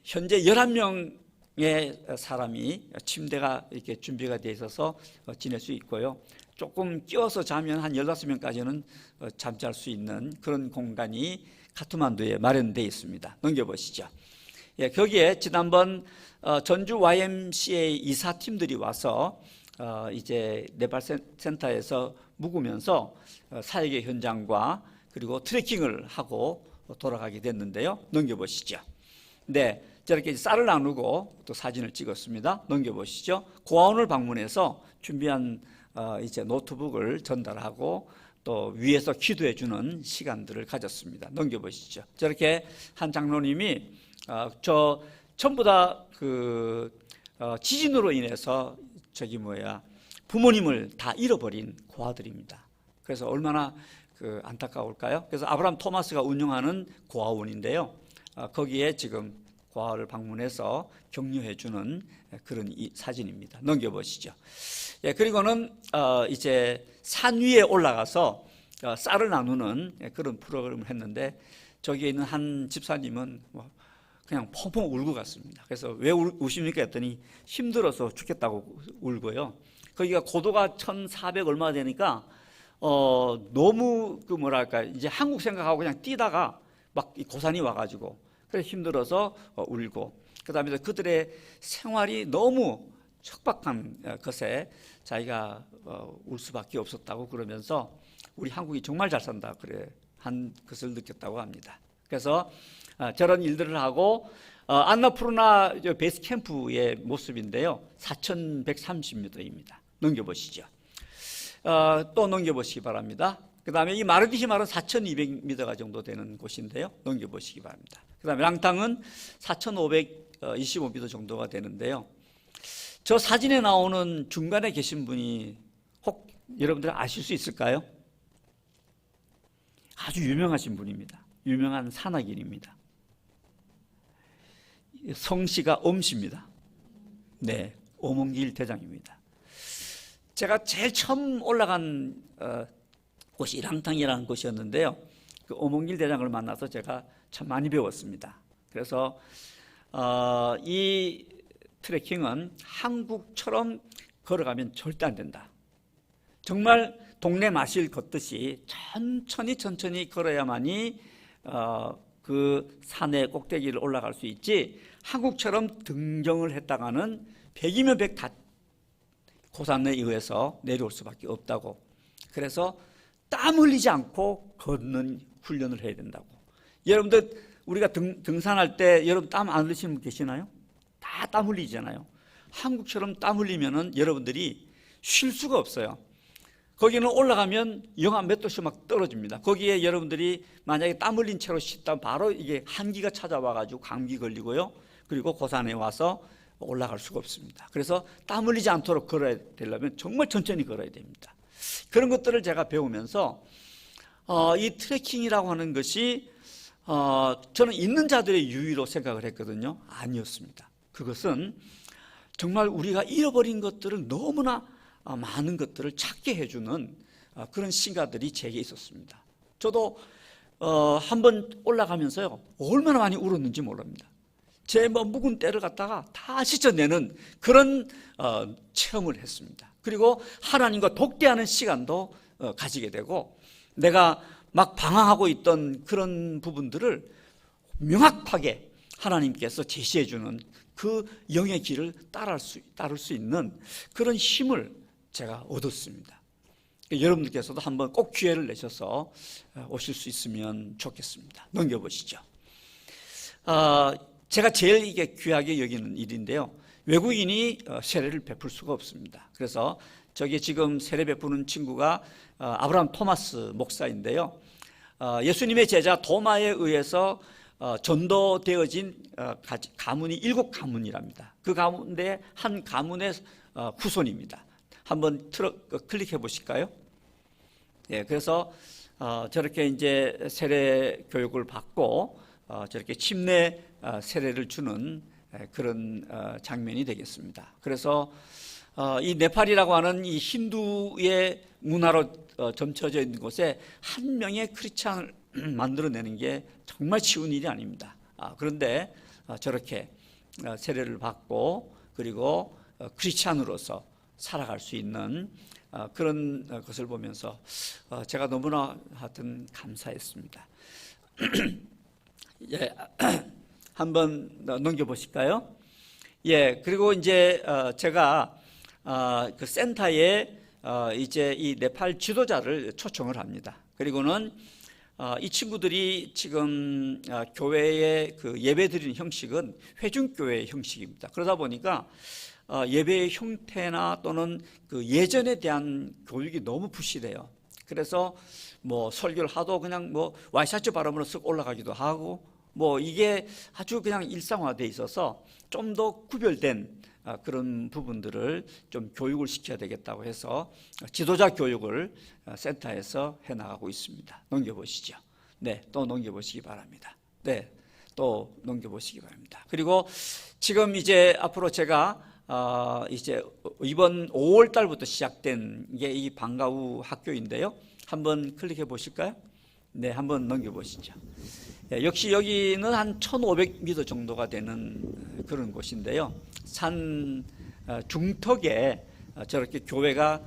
[SPEAKER 1] 현재 11명의 사람이 침대가 이렇게 준비가 되어 있어서 지낼 수 있고요. 조금 끼워서 자면 한 15명까지는 잠잘 수 있는 그런 공간이 카트만두에 마련되어 있습니다. 넘겨보시죠. 예, 거기에 지난번 전주 YMCA 이사팀들이 와서 이제 네팔 센터에서 묵으면서 사역의 현장과 그리고 트레킹을 하고 돌아가게 됐는데요. 넘겨보시죠. 네, 저렇게 쌀을 나누고 또 사진을 찍었습니다. 넘겨보시죠. 고아원을 방문해서 준비한 이제 노트북을 전달하고 또 위에서 기도해 주는 시간들을 가졌습니다. 넘겨보시죠. 저렇게 한 장로님이 전부 다 지진으로 인해서 부모님을 다 잃어버린 고아들입니다. 그래서 얼마나 안타까울까요? 그래서 아브라함 토마스가 운영하는 고아원인데요. 거기에 지금 고아를 방문해서 격려해 주는 그런 사진입니다. 넘겨보시죠. 예, 그리고는 이제 산 위에 올라가서 쌀을 나누는 그런 프로그램을 했는데 저기에 있는 한 집사님은 그냥 펑펑 울고 갔습니다. 그래서 왜 우십니까 했더니 힘들어서 죽겠다고 울고요. 거기가 고도가 1,400 얼마 되니까 너무 이제 한국 생각하고 그냥 뛰다가 막 고산이 와가지고 그래서 힘들어서 울고, 그다음에 그들의 생활이 너무 척박한 것에 자기가 울 수밖에 없었다고 그러면서 우리 한국이 정말 잘 산다 한 것을 느꼈다고 합니다. 그래서 저런 일들을 하고 안나푸르나 베이스 캠프의 모습인데요. 4,130m입니다. 넘겨보시죠. 또 넘겨보시기 바랍니다. 그 다음에 이 마르디히말은 4,200m가 정도 되는 곳인데요. 넘겨보시기 바랍니다. 그 다음에 랑탕은 4,525m 정도가 되는데요. 저 사진에 나오는 중간에 계신 분이 혹 여러분들 아실 수 있을까요? 아주 유명하신 분입니다. 유명한 산악인입니다. 성씨가 엄씨입니다. 네, 오몽길 대장입니다. 제가 제일 처음 올라간 곳이 랑탕이라는 곳이었는데요. 그 오몽길 대장을 만나서 제가 참 많이 배웠습니다. 그래서 이 트레킹은 한국처럼 걸어가면 절대 안 된다. 정말 동네 마실 걷듯이 천천히 걸어야만이 그 산의 꼭대기를 올라갈 수 있지, 한국처럼 등정을 했다가는 100이면 100 다 고산에 의해서 내려올 수밖에 없다고. 그래서 땀 흘리지 않고 걷는 훈련을 해야 된다고. 여러분들 우리가 등산할 때 여러분 땀 안 흘리시는 분 계시나요? 다 땀 흘리잖아요. 한국처럼 땀 흘리면은 여러분들이 쉴 수가 없어요. 거기는 올라가면 영하 몇 도씩 막 떨어집니다. 거기에 여러분들이 만약에 땀 흘린 채로 쉬다 바로 이게 한기가 찾아와가지고 감기 걸리고요. 그리고 고산에 와서 올라갈 수가 없습니다. 그래서 땀 흘리지 않도록 걸어야 되려면 정말 천천히 걸어야 됩니다. 그런 것들을 제가 배우면서 이 트레킹이라고 하는 것이 저는 있는 자들의 유의로 생각을 했거든요. 아니었습니다. 그것은 정말 우리가 잃어버린 것들을 너무나 많은 것들을 찾게 해주는 그런 신가들이 제게 있었습니다. 저도 한번 올라가면서요, 얼마나 많이 울었는지 모릅니다. 제 묵은 때를 갖다가 다 씻어내는 그런 체험을 했습니다. 그리고 하나님과 독대하는 시간도 가지게 되고, 내가 막 방황하고 있던 그런 부분들을 명확하게 하나님께서 제시해 주는 그 영의 길을 따를 수 있는 그런 힘을 제가 얻었습니다. 여러분들께서도 한번 꼭 기회를 내셔서 오실 수 있으면 좋겠습니다. 넘겨보시죠. 제가 제일 이게 귀하게 여기는 일인데요. 외국인이 세례를 베풀 수가 없습니다. 그래서 저기 지금 세례 베푸는 친구가 아브라함 토마스 목사인데요. 예수님의 제자 도마에 의해서 전도되어진 가문이 7가문이랍니다. 그 가운데 한 가문의 후손입니다. 한번 클릭해 보실까요? 예, 그래서 저렇게 이제 세례 교육을 받고 저렇게 침례 세례를 주는 그런 장면이 되겠습니다. 그래서 이 네팔이라고 하는 이 힌두의 문화로 점쳐져 있는 곳에 한 명의 크리스찬을 만들어내는 게 정말 쉬운 일이 아닙니다. 그런데 저렇게 세례를 받고 그리고 크리스찬으로서 살아갈 수 있는 그런 것을 보면서 제가 너무나 하여튼 감사했습니다. 예, 한번 넘겨보실까요? 예, 그리고 이제 제가 그 센터에 이제 이 네팔 지도자를 초청을 합니다. 그리고는 이 친구들이 지금 교회의 그 예배 드리는 형식은 회중교회 형식입니다. 그러다 보니까 예배의 형태나 또는 그 예전에 대한 교육이 너무 부실해요. 그래서 뭐 설교를 하도 그냥 뭐 와이셔츠 발음으로 쓱 올라가기도 하고 뭐 이게 아주 그냥 일상화돼 있어서 좀 더 구별된 그런 부분들을 좀 교육을 시켜야 되겠다고 해서 지도자 교육을 센터에서 해나가고 있습니다. 넘겨보시죠. 네, 또 넘겨보시기 바랍니다. 네, 또 넘겨보시기 바랍니다. 그리고 지금 이제 앞으로 제가 이제 이번 5월 달부터 시작된 게 이 방과후 학교인데요. 한번 클릭해 보실까요? 네, 한번 넘겨보시죠. 예, 역시 여기는 한 1,500m 정도가 되는 그런 곳인데요. 산 중턱에 저렇게 교회가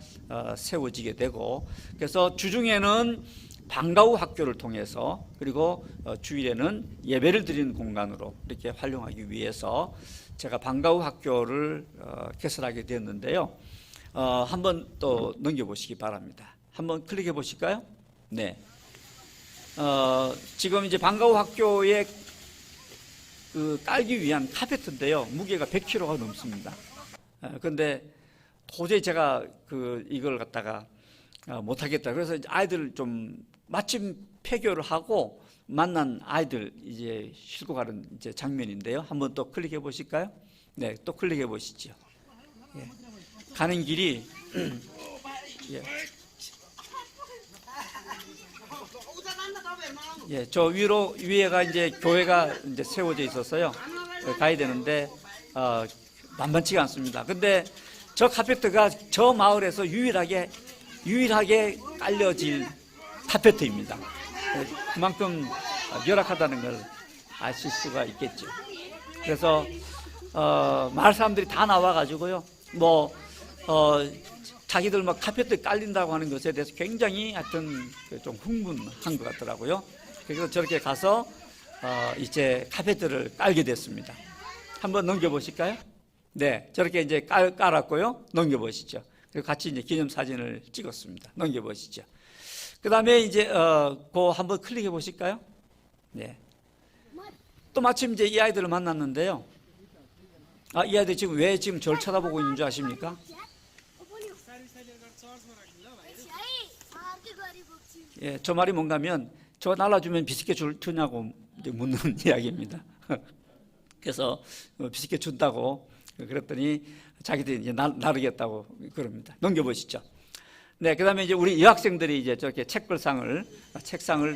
[SPEAKER 1] 세워지게 되고, 그래서 주중에는 방과후 학교를 통해서 그리고 주일에는 예배를 드리는 공간으로 이렇게 활용하기 위해서 제가 방과후 학교를 개설하게 되었는데요. 한번 또 넘겨보시기 바랍니다. 한번 클릭해 보실까요? 네. 지금 이제 방과후 학교에 그 깔기 위한 카페트인데요. 무게가 100kg가 넘습니다. 그런데 도저히 제가 이걸 갖다가 못하겠다. 그래서 아이들 좀 마침 폐교를 하고 만난 아이들 이제 싣고 가는 이제 장면인데요. 한번 또 클릭해 보실까요? 네, 또 클릭해 보시죠. 예. 가는 길이 예. 예, 저 위에가 이제 교회가 이제 세워져 있어서요. 가야 되는데 만만치가 않습니다. 근데 저 카페트가 저 마을에서 유일하게 깔려질 카페트입니다. 그만큼 열악하다는 걸 아실 수가 있겠죠. 그래서 마을 사람들이 다 나와가지고요. 자기들 막 카페트 깔린다고 하는 것에 대해서 굉장히 하여튼 좀 흥분한 것 같더라고요. 그래서 저렇게 가서 이제 카페트를 깔게 됐습니다. 한번 넘겨보실까요? 네, 저렇게 이제 깔았고요. 넘겨보시죠. 그리고 같이 이제 기념 사진을 찍었습니다. 넘겨보시죠. 그 다음에 이제 그거 한번 클릭해 보실까요? 네. 또 마침 이제 이 아이들을 만났는데요. 이 아이들 지금 왜 지금 저를 쳐다보고 있는 줄 아십니까? 예, 저 말이 뭔가면 저 날라주면 비스켓 주냐고 묻는 이야기입니다. 그래서 비스켓 준다고 그랬더니 자기들이 이제 나르겠다고 그럽니다. 넘겨보시죠. 네, 그다음에 이제 우리 여학생들이 이제 저렇게 책상을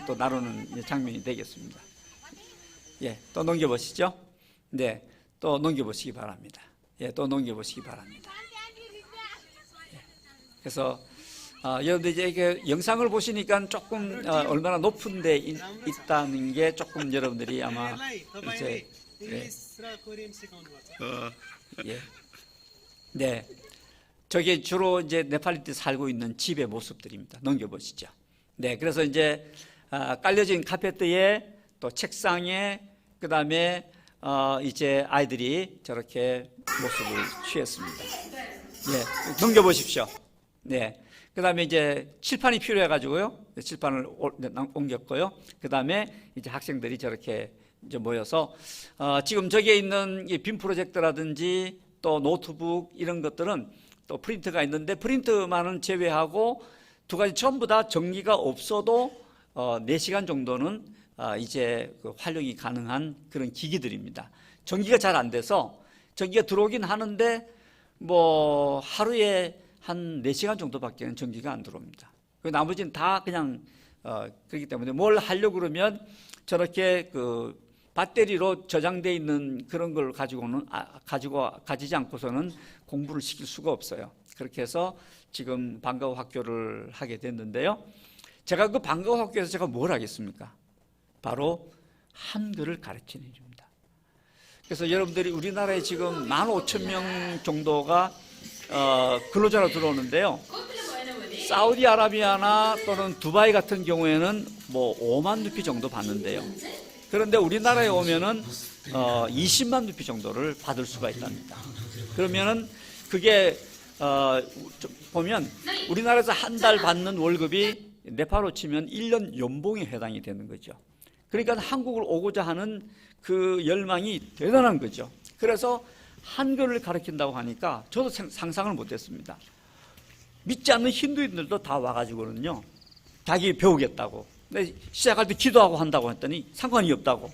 [SPEAKER 1] 또 나누는 장면이 되겠습니다. 예, 또 넘겨보시죠. 네, 또 넘겨보시기 바랍니다. 예, 또 넘겨보시기 바랍니다. 예, 그래서 여러분들 이제 이게 영상을 보시니까 조금 얼마나 높은 데 있다는 게 조금 여러분들이 아마 이제 예. 네. 저게 주로 이제 네팔리들 살고 있는 집의 모습들입니다. 넘겨보시죠. 네. 그래서 이제 깔려진 카페트에 또 책상에 그다음에 이제 아이들이 저렇게 모습을 취했습니다. 예. 넘겨보십시오. 네. 그 다음에 이제 칠판이 필요해가지고요. 칠판을 옮겼고요. 그 다음에 이제 학생들이 저렇게 이제 모여서 지금 저기에 있는 이 빔 프로젝터라든지 또 노트북 이런 것들은 또 프린터가 있는데 프린터만은 제외하고 두 가지 전부 다 전기가 없어도 4시간 정도는 이제 활용이 가능한 그런 기기들입니다. 전기가 잘 안 돼서 전기가 들어오긴 하는데 뭐 하루에 한 4시간 정도밖에 전기가 안 들어옵니다. 나머지는 다 그냥 그렇기 때문에 뭘 하려고 그러면 저렇게 배터리로 저장되어 있는 그런 걸 가지지 않고서는 공부를 시킬 수가 없어요. 그렇게 해서 지금 방과후 학교를 하게 됐는데요. 제가 그 방과후 학교에서 제가 뭘 하겠습니까? 바로 한글을 가르치는 일입니다. 그래서 여러분들이 우리나라에 지금 15,000명 정도가 근로자로 들어오는데요. 사우디아라비아나 또는 두바이 같은 경우에는 뭐 5만 루피 정도 받는데요. 그런데 우리나라에 오면은 20만 루피 정도를 받을 수가 있답니다. 그러면은 그게 보면 우리나라에서 한 달 받는 월급이 네팔로 치면 1년 연봉에 해당이 되는 거죠. 그러니까 한국을 오고자 하는 그 열망이 대단한 거죠. 그래서 한글을 가르친다고 하니까 저도 상상을 못했습니다. 믿지 않는 힌두인들도 다 와가지고는요, 자기 배우겠다고. 근데 시작할 때 기도하고 한다고 했더니 상관이 없다고.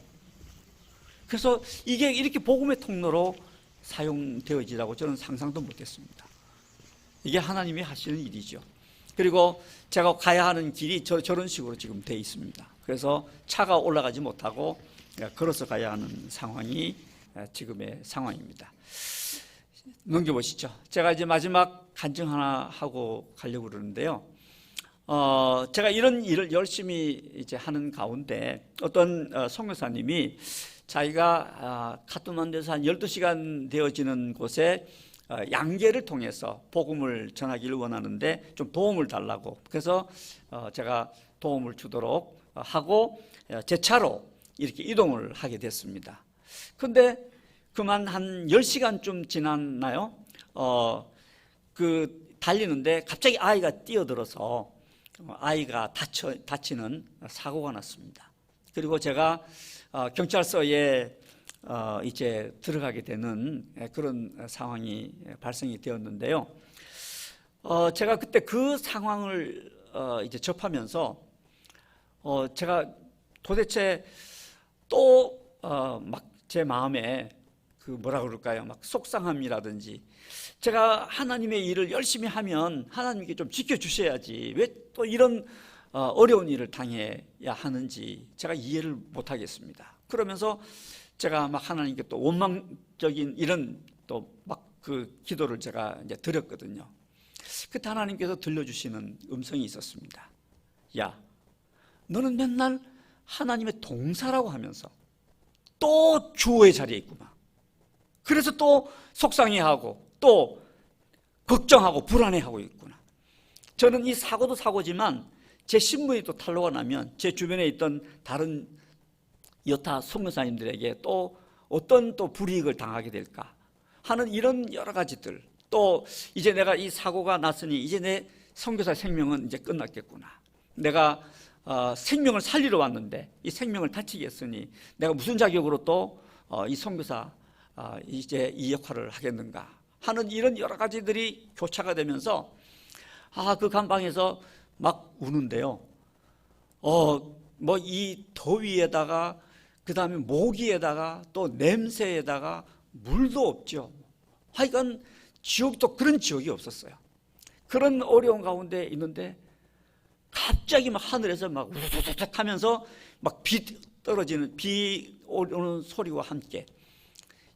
[SPEAKER 1] 그래서 이게 이렇게 복음의 통로로 사용되어지라고 저는 상상도 못했습니다. 이게 하나님이 하시는 일이죠. 그리고 제가 가야 하는 길이 저런 식으로 지금 돼 있습니다. 그래서 차가 올라가지 못하고 걸어서 가야 하는 상황이 지금의 상황입니다. 넘겨보시죠. 제가 이제 마지막 간증 하나 하고 가려고 그러는데요. 제가 이런 일을 열심히 이제 하는 가운데 어떤 선교사님이 자기가 카트만두에서 한 12시간 되어지는 곳에 양계를 통해서 복음을 전하기를 원하는데 좀 도움을 달라고. 그래서 제가 도움을 주도록 하고 제 차로 이렇게 이동을 하게 됐습니다. 그런데 그만 한 10시간쯤 지났나요? 달리는데 갑자기 아이가 뛰어들어서 아이가 다치는 사고가 났습니다. 그리고 제가 경찰서에 이제 들어가게 되는 그런 상황이 발생이 되었는데요. 제가 그때 그 상황을 이제 접하면서 제가 도대체 또 막 제 마음에 그 뭐라 그럴까요? 막 속상함이라든지, 제가 하나님의 일을 열심히 하면 하나님께 좀 지켜주셔야지 왜 또 이런 어려운 일을 당해야 하는지 제가 이해를 못하겠습니다. 그러면서 제가 막 하나님께 또 원망적인 이런 또 막 그 기도를 제가 이제 드렸거든요. 그때 하나님께서 들려주시는 음성이 있었습니다. 야, 너는 맨날 하나님의 동사라고 하면서 또 주어의 자리에 있구만. 그래서 또 속상해하고 또 걱정하고 불안해하고 있구나. 저는 이 사고도 사고지만 제 신분이 또 탄로가 나면 제 주변에 있던 다른 여타 선교사님들에게 또 어떤 또 불이익을 당하게 될까 하는 이런 여러 가지들, 또 이제 내가 이 사고가 났으니 이제 내 선교사 생명은 이제 끝났겠구나. 내가 생명을 살리러 왔는데 이 생명을 다치게 했으니 내가 무슨 자격으로 또 이 선교사 이제 이 역할을 하겠는가 하는 이런 여러 가지들이 교차가 되면서 그 감방에서 막 우는데요. 뭐 이 더위에다가 그 다음에 모기에다가 또 냄새에다가 물도 없죠. 하여간 지옥도 그런 지옥이 없었어요. 그런 어려운 가운데 있는데 갑자기 막 하늘에서 막 우두둑 하면서 막 비 떨어지는, 비 오는 소리와 함께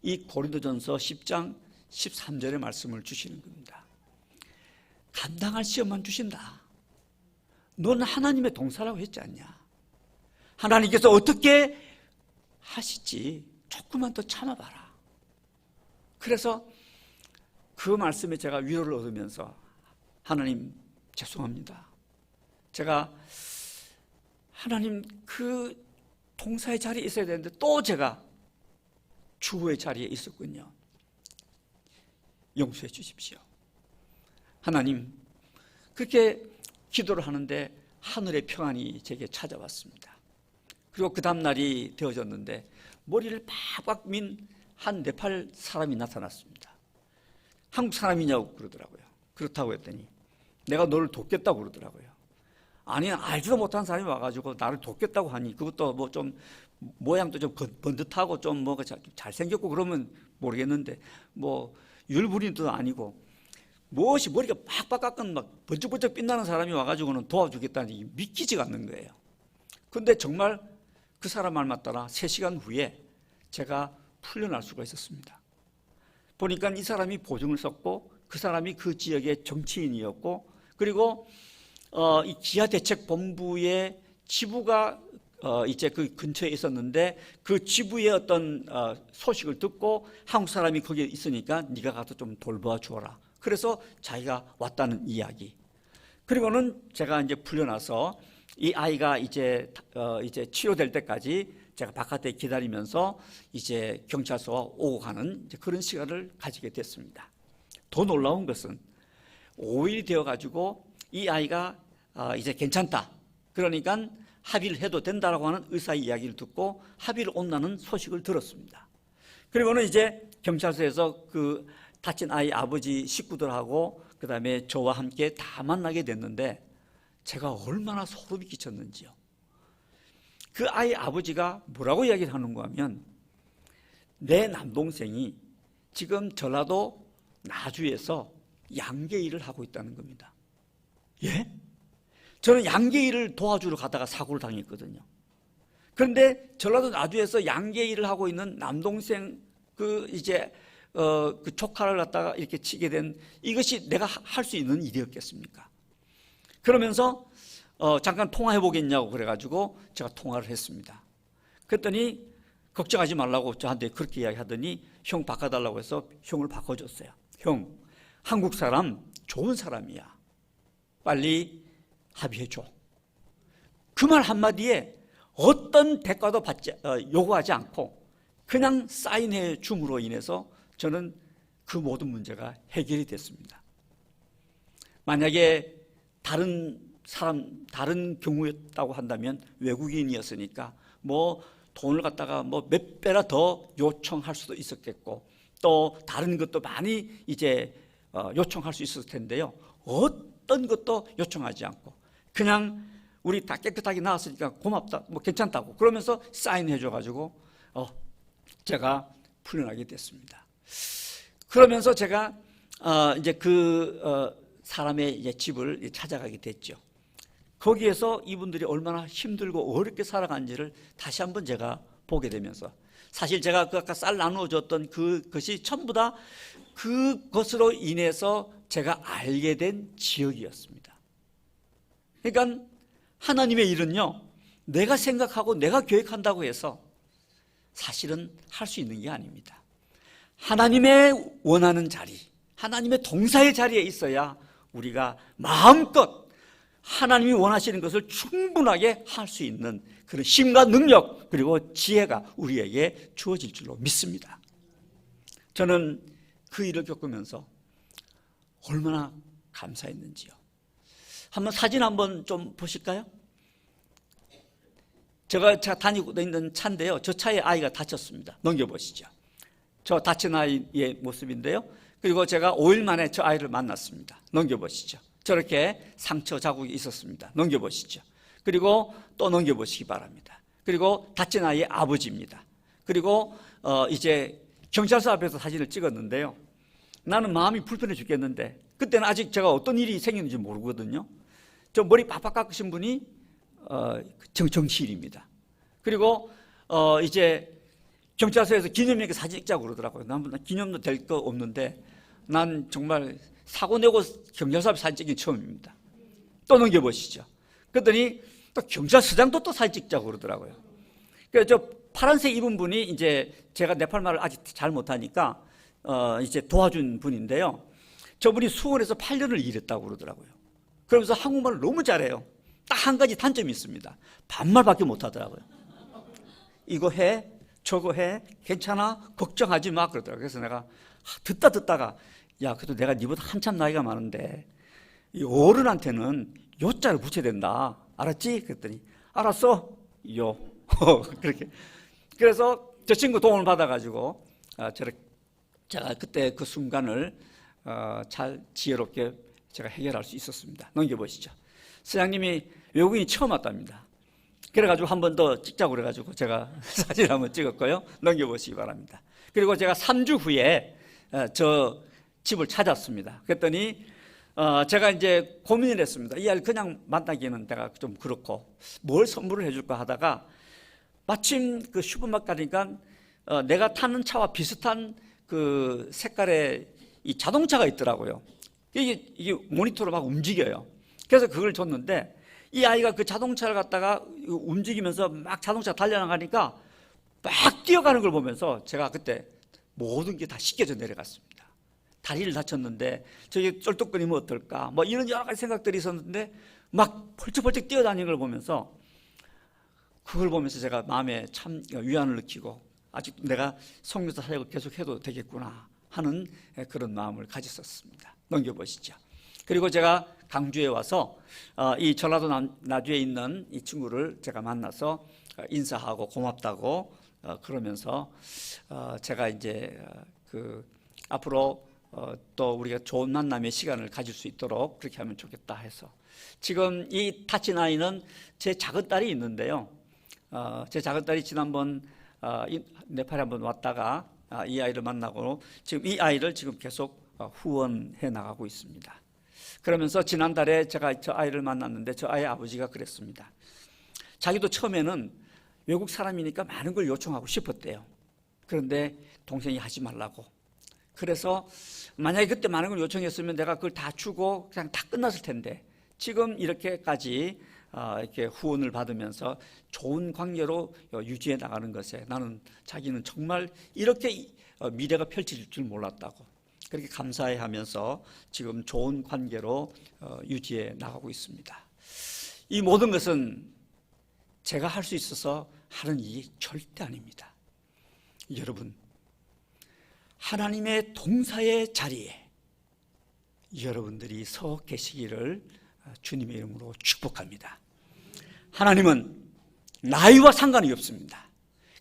[SPEAKER 1] 이 고린도전서 10장 13절의 말씀을 주시는 겁니다. 감당할 시험만 주신다. 넌 하나님의 동사라고 했지 않냐? 하나님께서 어떻게 하시지? 조금만 더 참아봐라. 그래서 그 말씀에 제가 위로를 얻으면서 하나님 죄송합니다. 제가 하나님 그 동사의 자리에 있어야 되는데 또 제가 주어의 자리에 있었군요. 용서해 주십시오. 하나님, 그렇게 기도를 하는데 하늘의 평안이 제게 찾아왔습니다. 그리고 그 다음 날이 되어졌는데 머리를 팍팍 민 한 네팔 사람이 나타났습니다. 한국 사람이냐고 그러더라고요. 그렇다고 했더니 내가 너를 돕겠다고 그러더라고요. 아니, 알지도 못한 사람이 와가지고 나를 돕겠다고 하니 그것도 뭐 좀 모양도 좀 번듯하고 좀 뭐가 잘생겼고 그러면 모르겠는데 뭐 율부린도 아니고 무엇이 머리가 팍팍 깎은 막 번쩍번쩍 빛나는 사람이 와가지고는 도와주겠다니 믿기지가 않는 거예요. 근데 정말 그 그 사람 말 맞따라 3시간 후에 제가 풀려날 수가 있었습니다. 보니까 이 사람이 보증을 썼고 그 사람이 그 지역의 정치인이었고 그리고 이 기아대책본부의 지부가 이제 그 근처에 있었는데 그 지부의 어떤 소식을 듣고 한국 사람이 거기에 있으니까 네가 가서 좀 돌봐 주어라. 그래서 자기가 왔다는 이야기. 그리고는 제가 이제 풀려나서 이 아이가 이제 치료될 때까지 제가 바깥에 기다리면서 이제 경찰서가 오고 가는 이제 그런 시간을 가지게 됐습니다. 더 놀라운 것은 5일이 되어 가지고 이 아이가 이제 괜찮다. 그러니까 합의를 해도 된다라고 하는 의사의 이야기를 듣고 합의를 온다는 소식을 들었습니다. 그리고는 이제 경찰서에서 그 다친 아이 아버지 식구들하고 그다음에 저와 함께 다 만나게 됐는데 제가 얼마나 소름이 끼쳤는지요. 그 아이 아버지가 뭐라고 이야기를 하는가 하면 내 남동생이 지금 전라도 나주에서 양계 일을 하고 있다는 겁니다. 예? 저는 양계 일을 도와주러 가다가 사고를 당했거든요. 그런데 전라도 나주에서 양계 일을 하고 있는 남동생 그 조카를 갖다가 이렇게 치게 된 이것이 내가 할 수 있는 일이었겠습니까? 그러면서 잠깐 통화해 보겠냐고 그래가지고 제가 통화를 했습니다. 그랬더니 걱정하지 말라고 저한테 그렇게 이야기하더니 형 바꿔달라고 해서 형을 바꿔줬어요. 형, 한국 사람 좋은 사람이야. 빨리 합의해줘. 그 말 한마디에 어떤 대가도 요구하지 않고 그냥 사인해 줌으로 인해서 저는 그 모든 문제가 해결이 됐습니다. 만약에 다른 경우였다고 한다면 외국인이었으니까 뭐 돈을 갖다가 뭐 몇 배나 더 요청할 수도 있었겠고 또 다른 것도 많이 이제 요청할 수 있었을 텐데요. 어떤 것도 요청하지 않고 그냥 우리 다 깨끗하게 나왔으니까 고맙다, 뭐 괜찮다고 그러면서 사인해 줘가지고 제가 풀려나게 됐습니다. 그러면서 제가 이제 사람의 이제 집을 찾아가게 됐죠. 거기에서 이분들이 얼마나 힘들고 어렵게 살아간지를 다시 한번 제가 보게 되면서 사실 제가 아까 쌀 나누어 줬던 그것이 전부 다 그것으로 인해서 제가 알게 된 지역이었습니다. 그러니까 하나님의 일은요, 내가 생각하고 내가 계획한다고 해서 사실은 할 수 있는 게 아닙니다. 하나님의 원하는 자리, 하나님의 동사의 자리에 있어야 우리가 마음껏 하나님이 원하시는 것을 충분하게 할 수 있는 그런 힘과 능력 그리고 지혜가 우리에게 주어질 줄로 믿습니다. 저는 그 일을 겪으면서 얼마나 감사했는지요. 한번 사진 한번 좀 보실까요? 제가 다니고 있는 차인데요. 저 차에 아이가 다쳤습니다. 넘겨보시죠. 저 다친 아이의 모습인데요. 그리고 제가 5일 만에 저 아이를 만났습니다. 넘겨보시죠. 저렇게 상처 자국이 있었습니다. 넘겨보시죠. 그리고 또 넘겨보시기 바랍니다. 그리고 다친 아이의 아버지입니다. 그리고 이제 경찰서 앞에서 사진을 찍었는데요. 나는 마음이 불편해 죽겠는데 그때는 아직 제가 어떤 일이 생겼는지 모르거든요. 저 머리 팍팍 깎으신 분이 정치인입니다. 그리고 이제 경찰서에서 기념일에 사진 찍자고 그러더라고요. 난 기념도 될 거 없는데 난 정말 사고 내고 경찰서 앞에 사진 찍긴 처음입니다. 또 넘겨보시죠. 그랬더니 또 경찰서장도 또 사진 찍자고 그러더라고요. 그래서 저 파란색 입은 분이 이제 제가 네팔말을 아직 잘 못하니까 이제 도와준 분인데요. 저분이 수원에서 8년을 일했다고 그러더라고요. 그러면서 한국말을 너무 잘해요. 딱 한 가지 단점이 있습니다. 반말밖에 못하더라고요. 이거 해, 저거 해, 괜찮아, 걱정하지 마 그러더라고요. 그래서 내가 듣다가 야, 그래도 내가 니보다 한참 나이가 많은데 이 어른한테는 요자를 붙여야 된다. 알았지? 그랬더니 알았어. 요. 그렇게. 그래서 저 친구 도움을 받아가지고 제가 그때 그 순간을 잘 지혜롭게 제가 해결할 수 있었습니다. 넘겨보시죠. 서장님이 외국인이 처음 왔답니다. 그래가지고 한 번 더 찍자고 그래가지고 제가 사진 한번 찍었고요. 넘겨보시기 바랍니다. 그리고 제가 3주 후에 저 집을 찾았습니다. 그랬더니 제가 이제 고민을 했습니다. 이 아이를 그냥 만나기에는 내가 좀 그렇고 뭘 선물을 해줄까 하다가 마침 그 슈퍼마켓 가니까 내가 타는 차와 비슷한 그 색깔의 이 자동차가 있더라고요. 이게 모니터로 막 움직여요. 그래서 그걸 줬는데 이 아이가 그 자동차를 갖다가 움직이면서 막 자동차 달려나가니까 막 뛰어가는 걸 보면서 제가 그때 모든 게 다 씻겨져 내려갔습니다. 다리를 다쳤는데 저기 쩔뚝거리면 어떨까, 뭐 이런 여러 가지 생각들이 있었는데 막 펄쩍펄쩍 뛰어다니는 걸 보면서, 그걸 보면서 제가 마음에 참 위안을 느끼고 아직도 내가 성교사 사역을 계속해도 되겠구나 하는 그런 마음을 가졌었습니다. 넘겨보시죠. 그리고 제가 강주에 와서 이 전라도 나주에 있는 이 친구를 제가 만나서 인사하고 고맙다고 그러면서 제가 이제 그 앞으로 또 우리가 좋은 만남의 시간을 가질 수 있도록 그렇게 하면 좋겠다 해서, 지금 이 타친 아이는 제 작은 딸이 있는데요. 제 작은 딸이 지난번 네팔에 한번 왔다가 이 아이를 만나고 지금 이 아이를 지금 계속 후원해 나가고 있습니다. 그러면서 지난달에 제가 저 아이를 만났는데 저 아이의 아버지가 그랬습니다. 자기도 처음에는 외국 사람이니까 많은 걸 요청하고 싶었대요. 그런데 동생이 하지 말라고. 그래서 만약에 그때 많은 걸 요청했으면 내가 그걸 다 주고 그냥 다 끝났을 텐데, 지금 이렇게까지 이렇게 후원을 받으면서 좋은 관계로 유지해 나가는 것에 나는 자기는 정말 이렇게 미래가 펼쳐질 줄 몰랐다고 그렇게 감사해하면서 지금 좋은 관계로 유지해 나가고 있습니다. 이 모든 것은 제가 할 수 있어서 하는 일이 절대 아닙니다. 여러분, 하나님의 동사의 자리에 여러분들이 서 계시기를 주님의 이름으로 축복합니다. 하나님은 나이와 상관이 없습니다.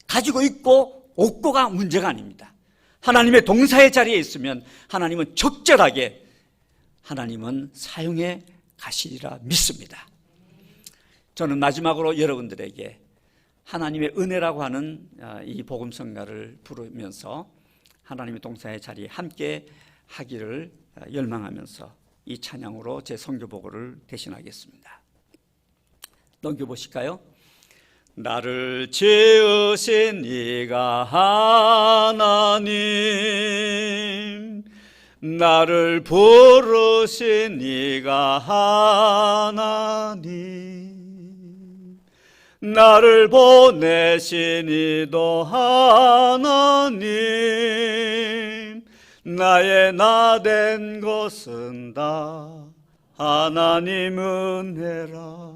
[SPEAKER 1] 가지고 있고 없고가 문제가 아닙니다. 하나님의 동사의 자리에 있으면 하나님은 적절하게 하나님은 사용해 가시리라 믿습니다. 저는 마지막으로 여러분들에게 하나님의 은혜라고 하는 이 복음성가를 부르면서 하나님의 동사의 자리에 함께 하기를 열망하면서 이 찬양으로 제 선교보고를 대신하겠습니다. 넘겨보실까요? 나를 지으신 이가 하나님, 나를 부르신 이가 하나님, 나를 보내신 이도 하나님, 나의 나 된 것은 다 하나님 은혜라.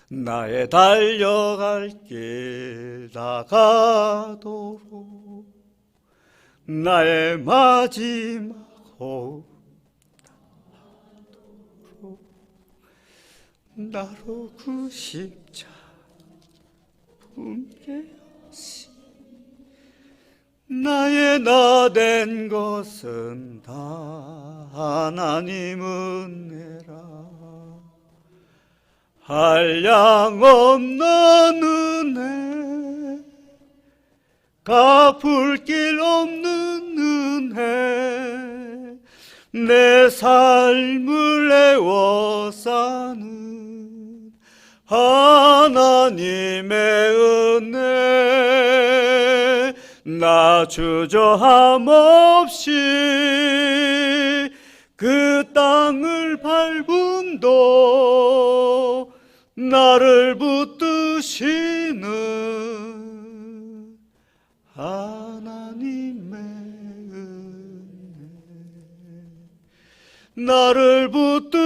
[SPEAKER 1] 나의 달려갈 길 다가도록 나의 마지막 호흡 나로 그 십자 품게 하시. 나의 나 된 것은 다 하나님 은혜라. 한량없는 은혜, 갚을 길 없는 은혜, 내 삶을 애워 사는 하나님의 은혜. 나 주저함 없이 그 땅을 밟음도 나를 붙드시는 하나님의 은혜. 나를 붙드